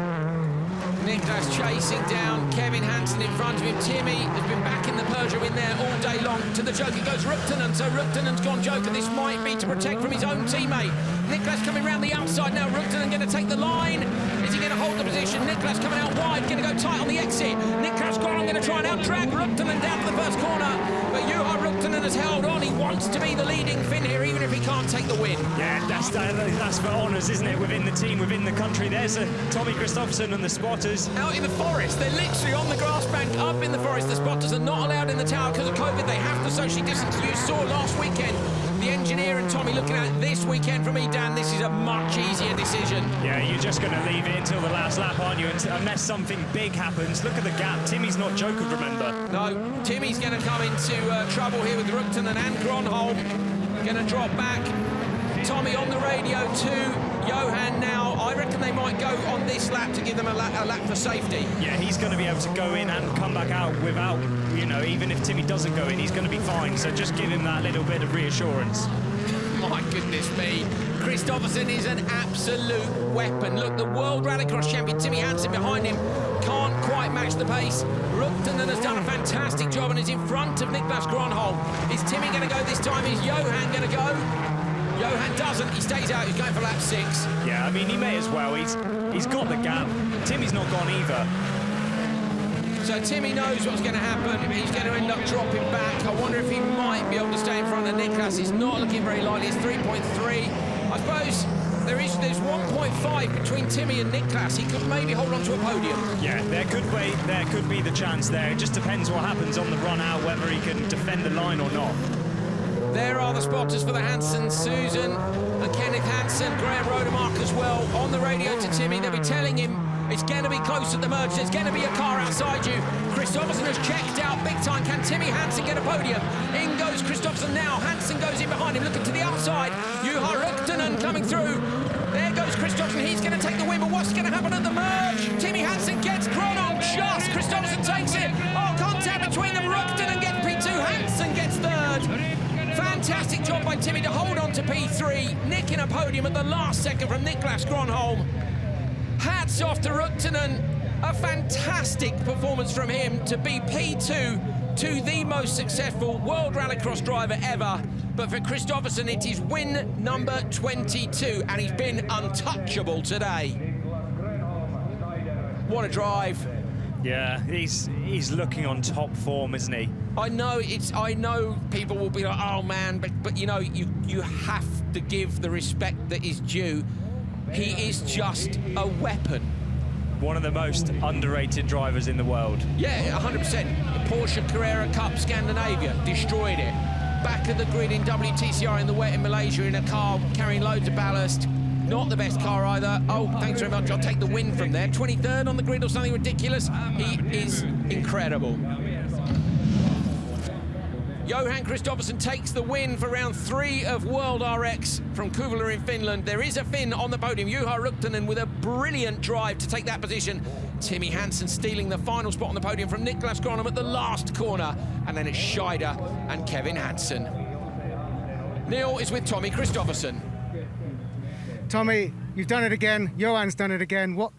Niklas chasing down Kevin Hansen in front of him. Timmy has been back in the Peugeot in there all day long. To the Joker goes Ruktunen, so Ruktunen's gone Joker. This might be to protect from his own teammate. Niklas coming round the outside now. Ruktunen going to take the line. Is he going to hold the position? Niklas coming out wide, going to go tight on the exit. Niklas Gronholm going to try and out-drag Ruktunen down to the first corner. But Johan Ruktunen has held on. He wants to be the leading Finn here, even if he can't take the win. Yeah, that's for honours, isn't it? Within the team, within the country. There's Tommy Kristoffersson and the spotters. Out in the forest, they're literally on the grass bank, up in the forest. The spotters are not allowed in the tower because of COVID. They have to socially distance. You saw last weekend the engineer and Tommy looking at it this weekend. For me, Dan, this is a much easier decision. Yeah, you're just going to leave it until the last lap, aren't you? Unless something big happens. Look at the gap. Timmy's not Joker, remember? No, Timmy's going to come into trouble here with Ruktunen and Gronholm. Going to drop back. Tommy on the radio to Johan now. I reckon they might go on this lap to give them a lap for safety. Yeah, he's going to be able to go in and come back out without, you know, even if Timmy doesn't go in, he's going to be fine. So just give him that little bit of reassurance. My goodness me. Kristoffersson is an absolute weapon. Look, the World Rallycross champion, Timmy Hansen, behind him, can't quite match the pace. Ruktunen has done a fantastic job and is in front of Niklas Gronholm. Is Timmy going to go this time? Is Johan going to go? Johan doesn't, he stays out, he's going for lap 6. Yeah, I mean, he may as well. He's got the gap. Timmy's not gone either. So Timmy knows what's going to happen. He's going to end up dropping back. I wonder if he might be able to stay in front of Niklas. It's not looking very likely. It's 3.3. I suppose there's 1.5 between Timmy and Niklas. He could maybe hold on to a podium. Yeah, there could be the chance there. It just depends what happens on the run out, whether he can defend the line or not. There are the spotters for the Hansen, Susan and Kenneth Hansen, Graham Rodemark as well, on the radio to Timmy. They'll be telling him it's going to be close at the merge. There's going to be a car outside you. Kristoffersson has checked out big time. Can Timmy Hansen get a podium? In goes Kristoffersson now. Hansen goes in behind him, looking to the outside. Juha Ruktunen coming through. There goes Kristoffersson. He's going to take the win, but what's going to happen at the merge? Timmy Hansen gets Gronholm just. Kristoffersson takes it. Oh, contact between them. Ruktunen gets P2. Hansen gets third. Fantastic job by Timmy to hold on to P3, nicking a podium at the last second from Niklas Gronholm. Hats off to Ruktunen. A fantastic performance from him to be P2 to the most successful World Rallycross driver ever. But for Kristoffersson, it is win number 22, and he's been untouchable today. What a drive. Yeah, he's looking on top form, isn't he? I know people will be like, oh man, but you know, you have to give the respect that is due. He is just a weapon. one of the most underrated drivers in the world. Yeah, 100%. The Porsche Carrera Cup Scandinavia destroyed it. Back of the grid in WTCR in the wet in Malaysia in a car carrying loads of ballast. Not the best car either. Oh, thanks very much. I'll take the win from there. 23rd on the grid or something ridiculous. He is incredible. Johan Kristoffersson takes the win for round 3 of World RX from Kuvula in Finland. There is a Finn on the podium. Juha Rukkanen with a brilliant drive to take that position. Timmy Hansen stealing the final spot on the podium from Niklas Gronholm at the last corner. And then it's Scheider and Kevin Hansen. Neil is with Tommy Kristoffersson. Tommy, you've done it again. Johan's done it again. What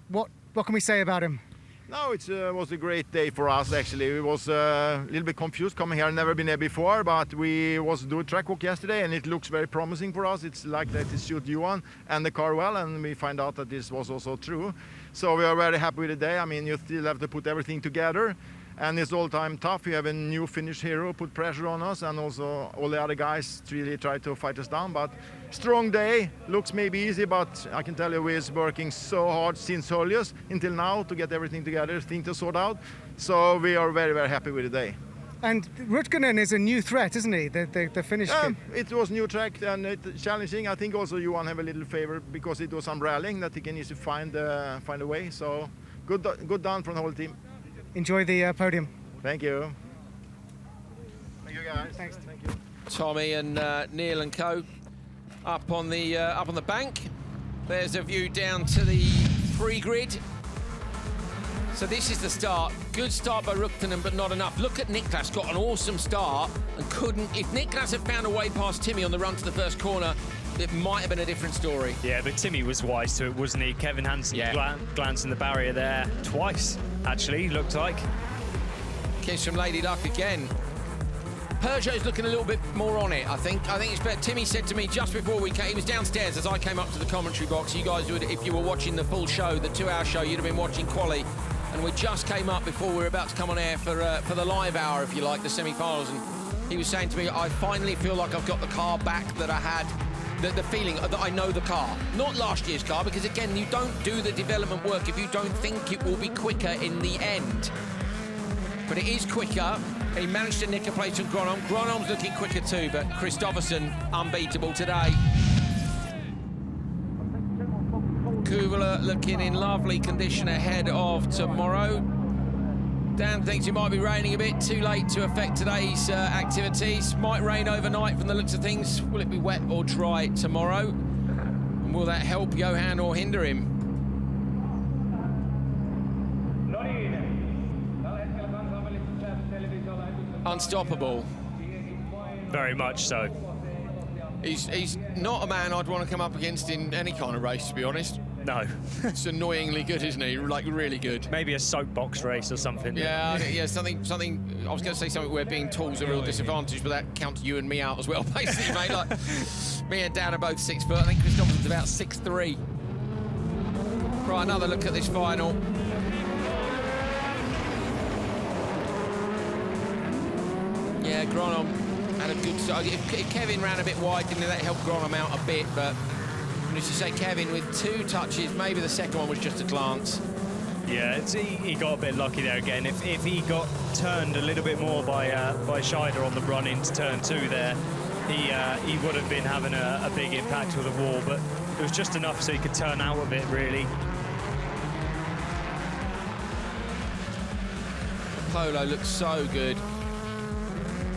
can we say about him? No, it was a great day for us actually. We was a little bit confused coming here, never been there before, but we was doing track walk yesterday and it looks very promising for us. It's like that it suit Johan and the car well, and we find out that this was also true. So we are very happy with the day. I mean, you still have to put everything together, and it's all time tough. You have a new Finnish hero, put pressure on us, and also all the other guys really try to fight us down. But strong day, looks maybe easy, but I can tell you we're working so hard since Höljes until now to get everything together, things to sort out. So we are very, very happy with the day. And Rukkanen is a new threat, isn't he? The Finnish kid. It was new track and it's challenging. I think also Johan have a little favor because it was some rallying that he can easily find a way. So good done from the whole team. Enjoy the podium. Thank you. Thank you guys. Thanks. Thank you. Tommy and Neil and co up on the bank. There's a view down to the pre-grid. So this is the start. Good start by Rukkanen, but not enough. Look at Niklas, got an awesome start and couldn't. If Niklas had found a way past Timmy on the run to the first corner, it might have been a different story. Yeah, but Timmy was wise to it, wasn't he? Kevin Hansen glancing the barrier there twice, actually, looked like. Kiss from Lady Luck again. Peugeot's looking a little bit more on it, I think. It's better. Timmy said to me just before we came, he was downstairs as I came up to the commentary box. You guys would, if you were watching the full show, the 2-hour show, you'd have been watching quali. And we just came up before we were about to come on air for the live hour, if you like, the semi-finals. And he was saying to me, I finally feel like I've got the car back that I had, the feeling that I know the car. Not last year's car, because again, you don't do the development work if you don't think it will be quicker in the end. But it is quicker. He managed to nick a place from Gronholm. Gronholm's looking quicker too, but Kristoffersson unbeatable today. Kuvula looking in lovely condition ahead of tomorrow. Dan thinks it might be raining a bit, too late to affect today's activities. Might rain overnight from the looks of things. Will it be wet or dry tomorrow? And will that help Johan or hinder him? Unstoppable. Very much so. He's not a man I'd want to come up against in any kind of race, to be honest. No. It's annoyingly good, isn't he? Like, really good. Maybe a soapbox race or something. Yeah, something. I was going to say something where being tall's a real disadvantage, but that counts you and me out as well, basically, mate. Like, me and Dan are both 6 foot. I think Kristoffersson's about 6'3". Right, another look at this final. Yeah, Gronholm had a good start. If Kevin ran a bit wide, didn't that help Gronholm out a bit? But as you say, Kevin with 2 touches, maybe the second one was just a glance. Yeah, he got a bit lucky there again. If he got turned a little bit more by Scheider on the run into turn 2 there, he would have been having a big impact with the wall, but it was just enough so he could turn out of it, really. Polo looks so good.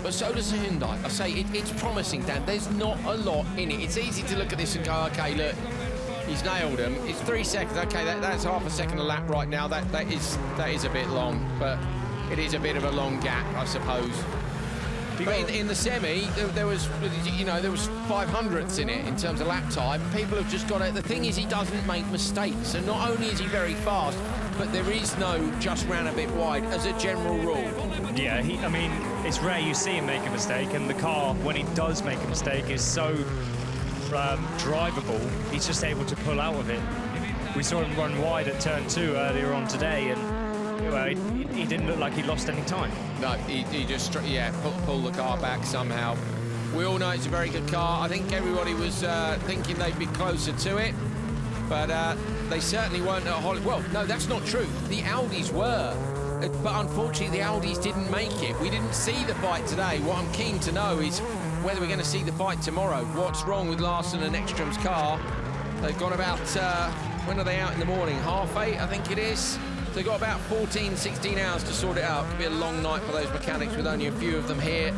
But so does the Hyundai. I say it's promising, Dan. There's not a lot in it. It's easy to look at this and go, okay, look, he's nailed him. It's 3 seconds. Okay, that's half a second a lap right now. That is a bit long, but it is a bit of a long gap, I suppose. But in the semi, there was 500ths in it in terms of lap time. People have just got it. The thing is, he doesn't make mistakes. So not only is he very fast, but there is no just ran a bit wide as a general rule. Yeah, I mean, it's rare you see him make a mistake, and the car, when he does make a mistake, is so drivable. He's just able to pull out of it. We saw him run wide at turn 2 earlier on today, and he didn't look like he lost any time. No, he just pulled the car back somehow. We all know it's a very good car. I think everybody was thinking they'd be closer to it, but They certainly weren't at Holland. Well, no, that's not true. The Audis were, but unfortunately the Audis didn't make it. We didn't see the fight today. What I'm keen to know is whether we're going to see the fight tomorrow. What's wrong with Larsen and Ekström's car? They've got about, when are they out in the morning? 8:30, I think it is. So they've got about 14, 16 hours to sort it out. Could be a long night for those mechanics with only a few of them here,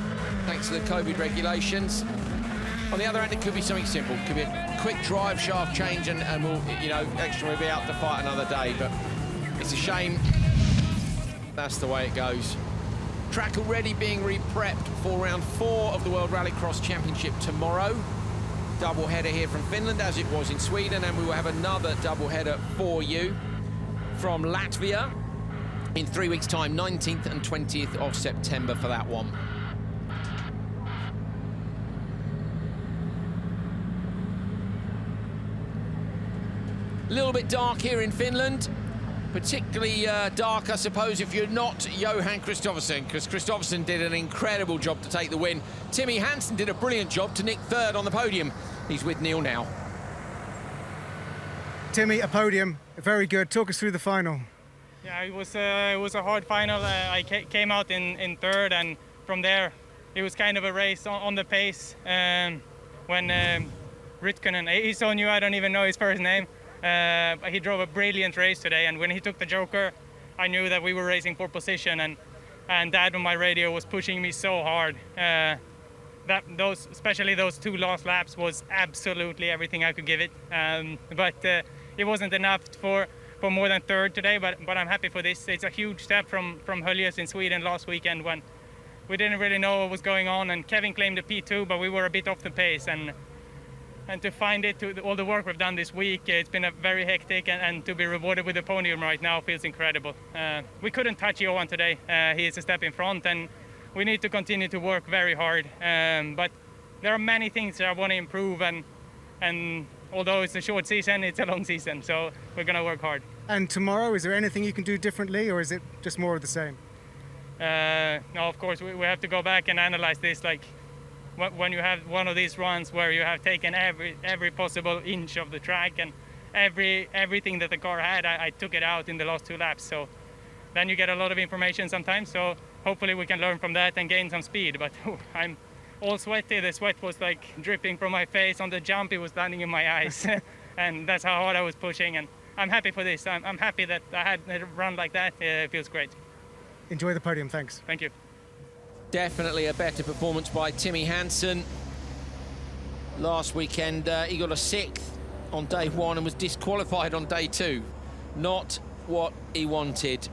thanks to the COVID regulations. On the other hand, it could be something simple. It could be a quick drive shaft change and we'll, you know, Ekström will be out to fight another day. But it's a shame. That's the way it goes. Track already being re-prepped for round 4 of the World Rallycross Championship tomorrow. Double header here from Finland, as it was in Sweden, and we will have another double header for you from Latvia in 3 weeks' time, 19th and 20th of September for that one. A little bit dark here in Finland, particularly dark, I suppose, if you're not Johan Kristoffersson, because Kristoffersson did an incredible job to take the win. Timmy Hansen did a brilliant job to nick 3rd on the podium. He's with Neil now. Timmy, a podium, very good. Talk us through the final. Yeah, it was a hard final. I came out in 3rd, and from there it was kind of a race on the pace. When Ritkonen, he's so new, I don't even know his first name. But he drove a brilliant race today, and when he took the Joker, I knew that we were racing for position, and Dad on my radio was pushing me so hard. Especially those 2 last laps was absolutely everything I could give it. But it wasn't enough for more than 3rd today, but I'm happy for this. It's a huge step from Höljes in Sweden last weekend when we didn't really know what was going on, and Kevin claimed a P2, but we were a bit off the pace, and to find it, all the work we've done this week, it's been a very hectic, and to be rewarded with the podium right now feels incredible. We couldn't touch Johan today. He is a step in front, and we need to continue to work very hard. But there are many things that I want to improve, and although it's a short season, it's a long season, so we're going to work hard. And tomorrow, is there anything you can do differently, or is it just more of the same? No, of course, we have to go back and analyze this. Like, when you have one of these runs where you have taken every possible inch of the track, and everything that the car had, I took it out in the last 2 laps. So then you get a lot of information sometimes. So hopefully we can learn from that and gain some speed. But I'm all sweaty. The sweat was like dripping from my face. On the jump, it was landing in my eyes. And that's how hard I was pushing. And I'm happy for this. I'm happy that I had a run like that. It feels great. Enjoy the podium. Thanks. Thank you. Definitely a better performance by Timmy Hansen. Last weekend, he got a 6th on day 1 and was disqualified on day 2. Not what he wanted.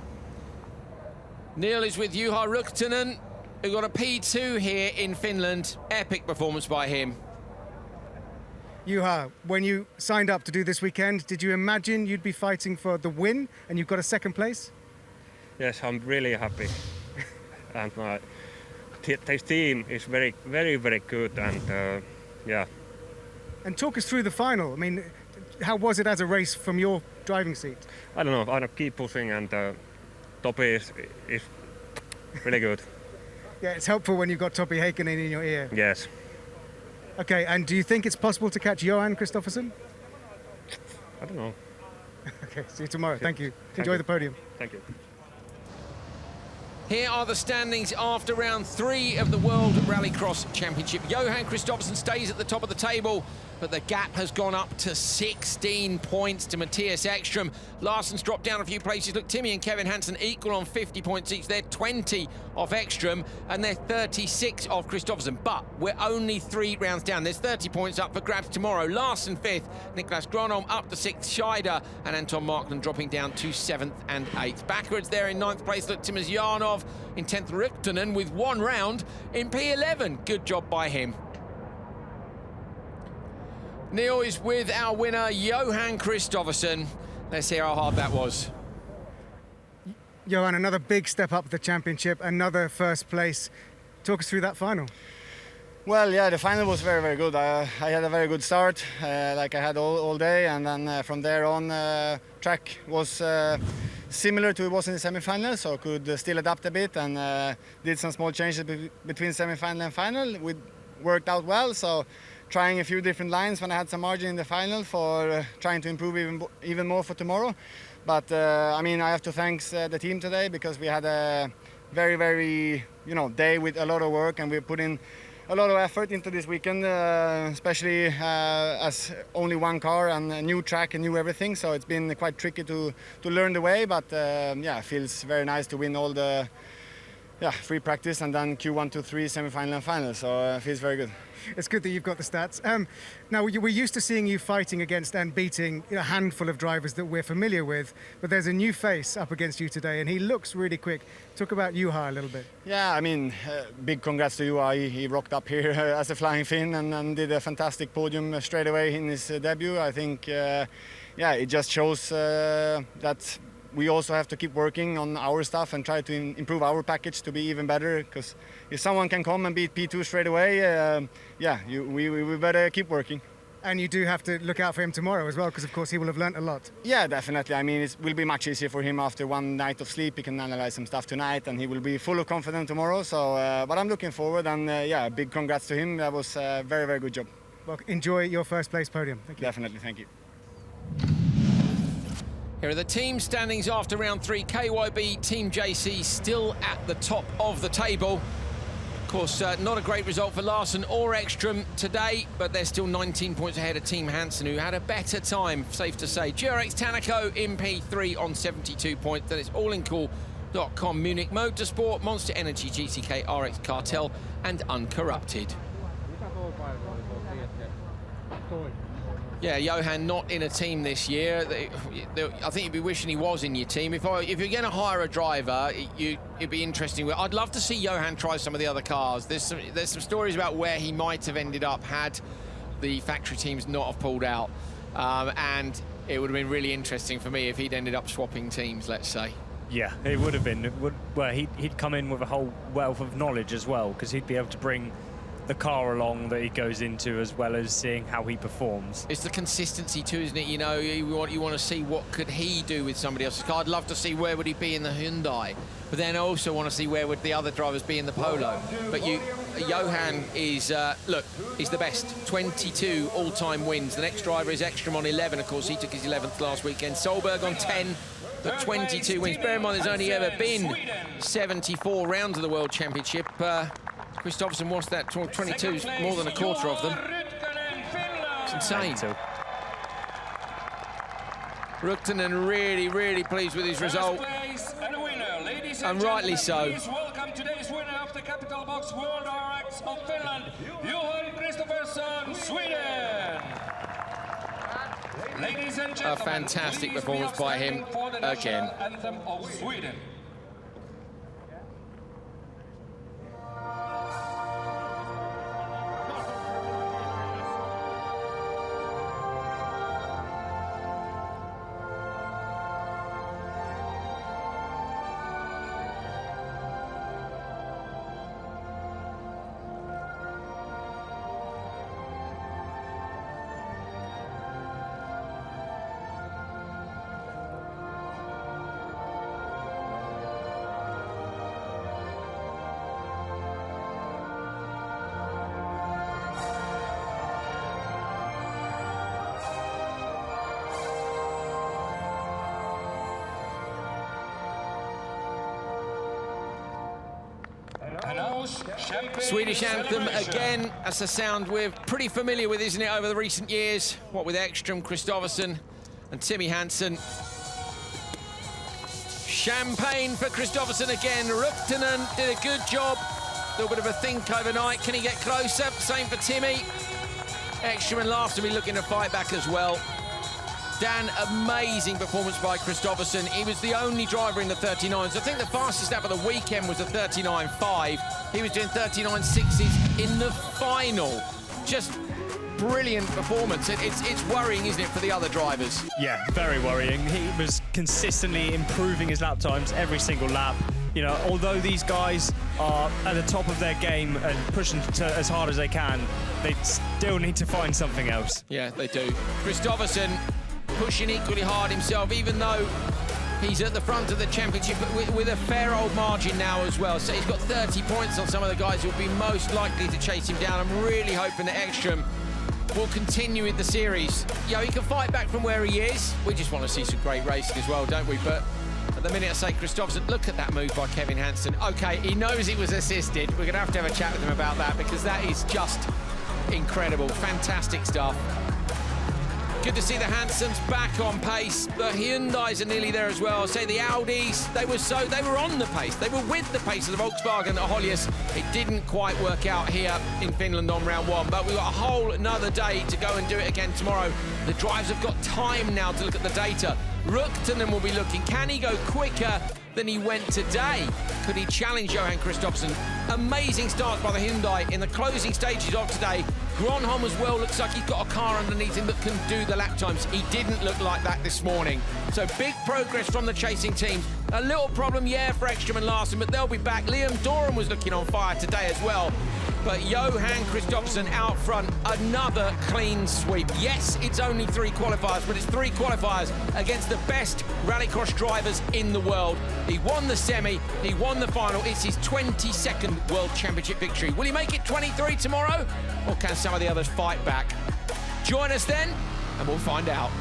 Neil is with Juha Ritkonen, who got a P2 here in Finland. Epic performance by him. Juha, when you signed up to do this weekend, did you imagine you'd be fighting for the win and you've got a 2nd place? Yes, I'm really happy. And this team is very, very, very good, and yeah. And talk us through the final. I mean, how was it as a race from your driving seat? I don't know. I keep pushing, and Topi is really good. Yeah, it's helpful when you've got Topi Heikkinen in your ear. Yes. Okay, and do you think it's possible to catch Johan Kristoffersson? I don't know. Okay, see you tomorrow. Thank you. Enjoy the podium. Thank you. Here are the standings after round 3 of the World Rallycross Championship. Johan Kristoffersson stays at the top of the table, but the gap has gone up to 16 points to Mattias Ekström. Larsen's dropped down a few places. Look, Timmy and Kevin Hansen equal on 50 points each. They're 20 off Ekström, and they're 36 off Kristoffersson. But we're only 3 rounds down. There's 30 points up for grabs tomorrow. Larsen 5th, Niklas Gronholm up to 6th, Scheider and Anton Markland dropping down to 7th and 8th. Bakkerud's there in 9th place. Look, Timmy Janov in 10th, Ritkonen with 1 round in P11. Good job by him. Neil is with our winner, Johan Kristoffersson. Let's hear how hard that was. Johan, another big step up the championship, another 1st place. Talk us through that final. Well, yeah, the final was very, very good. I had a very good start, like I had all day, and then from there on, track was similar to it was in the semi-final, so could still adapt a bit, and did some small changes between semi-final and final. We worked out well, so trying a few different lines when I had some margin in the final for trying to improve even more for tomorrow. But I mean, I have to thank the team today, because we had a very day with a lot of work, and we put in a lot of effort into this weekend, especially as only one car and a new track and new everything. So it's been quite tricky to learn the way, but it feels very nice to win all the free practice and then Q1, 2, 3, semi-final and final. So it feels very good. It's good that you've got the stats. Now, we're used to seeing you fighting against and beating a handful of drivers that we're familiar with, but there's a new face up against you today, and he looks really quick. Talk about Johan a little bit. Yeah, I mean, big congrats to Johan. He rocked up here as a flying Finn and did a fantastic podium straight away in his debut. I think, it just shows that we also have to keep working on our stuff and try to improve our package to be even better, because if someone can come and beat P2 straight away, we better keep working. And you do have to look out for him tomorrow as well, because of course he will have learnt a lot. Yeah, definitely. I mean, it will be much easier for him after one night of sleep. He can analyze some stuff tonight, and he will be full of confidence tomorrow. So, but I'm looking forward, and big congrats to him. That was a very, very good job. Well, enjoy your first place podium. Thank you. Definitely, thank you. Here are the team standings after round 3. KYB, Team JC still at the top of the table. Of course, not a great result for Larsen or Ekström today, but they're still 19 points ahead of Team Hansen, who had a better time, safe to say. GRX Tanako in P3 on 72 points. That is allincool.com, Munich Motorsport, Monster Energy, GCK, RX Cartel, and Uncorrupted. Yeah, Johan not in a team this year. I think you'd be wishing he was in your team. If you're going to hire a driver, it'd be interesting. I'd love to see Johan try some of the other cars. There's some stories about where he might have ended up had the factory teams not have pulled out. And it would have been really interesting for me if he'd ended up swapping teams, let's say. Yeah, it would have been. He'd come in with a whole wealth of knowledge as well, because he'd be able to bring the car along that he goes into, as well as seeing how he performs. It's the consistency too, isn't it? You know, you want to see what could he do with somebody else's car. I'd love to see where would he be in the Hyundai, but then I also want to see where would the other drivers be in the Polo. But Johan is, he's the best. 22 all-time wins. The next driver is Ekström on 11, of course. He took his 11th last weekend. Solberg on 10, but 22 wins. Bear in mind, there's only ever been 74 rounds of the World Championship. Kristoffersson was that 22, more than a quarter of them. It's insane. Rukkanen really pleased with his result. And rightly so. Welcome today's winner of the Capital Box World RX of Finland, Johan Kristoffersson, Sweden. Ladies and gentlemen, a fantastic performance by him again. Anthem of Sweden. Swedish anthem again. That's a sound we're pretty familiar with, isn't it, over the recent years? What with Ekström, Kristoffersson and Timmy Hansen. Champagne for Kristoffersson again. Rukkanen did a good job. A little bit of a think overnight. Can he get closer? Same for Timmy. Ekström and Larsen will be looking to fight back as well. Dan, amazing performance by Kristoffersson. He was the only driver in the 39s. I think the fastest lap of the weekend was a 39.5. He was doing 39.6s in the final. Just brilliant performance. It's worrying, isn't it, for the other drivers? Yeah, very worrying. He was consistently improving his lap times every single lap. You know, although these guys are at the top of their game and pushing as hard as they can, they still need to find something else. Yeah, they do. Kristoffersson pushing equally hard himself, even though he's at the front of the championship, but with a fair old margin now as well. So he's got 30 points on some of the guys who will be most likely to chase him down. I'm really hoping that Ekström will continue in the series. You know, he can fight back from where he is. We just want to see some great racing as well, don't we? But at the minute I say Kristoffersson, look at that move by Kevin Hansen. Okay, he knows it was assisted. We're going to have a chat with him about that because that is just incredible. Fantastic stuff. Good to see the Hansens back on pace. The Hyundais are nearly there as well. I'll say the Audis, they were on the pace. They were with the pace of the Volkswagen at Höljes. It didn't quite work out here in Finland on round one, but we've got a whole another day to go and do it again tomorrow. The drivers have got time now to look at the data. Ruktanen will be looking. Can he go quicker than he went today? Could he challenge Johan Kristoffersson? Amazing starts by the Hyundai in the closing stages of today. Gronholm as well looks like he's got a car underneath him that can do the lap times. He didn't look like that this morning. So big progress from the chasing team. A little problem, yeah, for Ekström and Larsen, but they'll be back. Liam Doran was looking on fire today as well. But Johan Kristoffersson out front, another clean sweep. Yes, it's only 3 qualifiers, but it's 3 qualifiers against the best rallycross drivers in the world. He won the semi, he won the final. It's his 22nd World Championship victory. Will he make it 23 tomorrow? Or can some of the others fight back? Join us then, and we'll find out.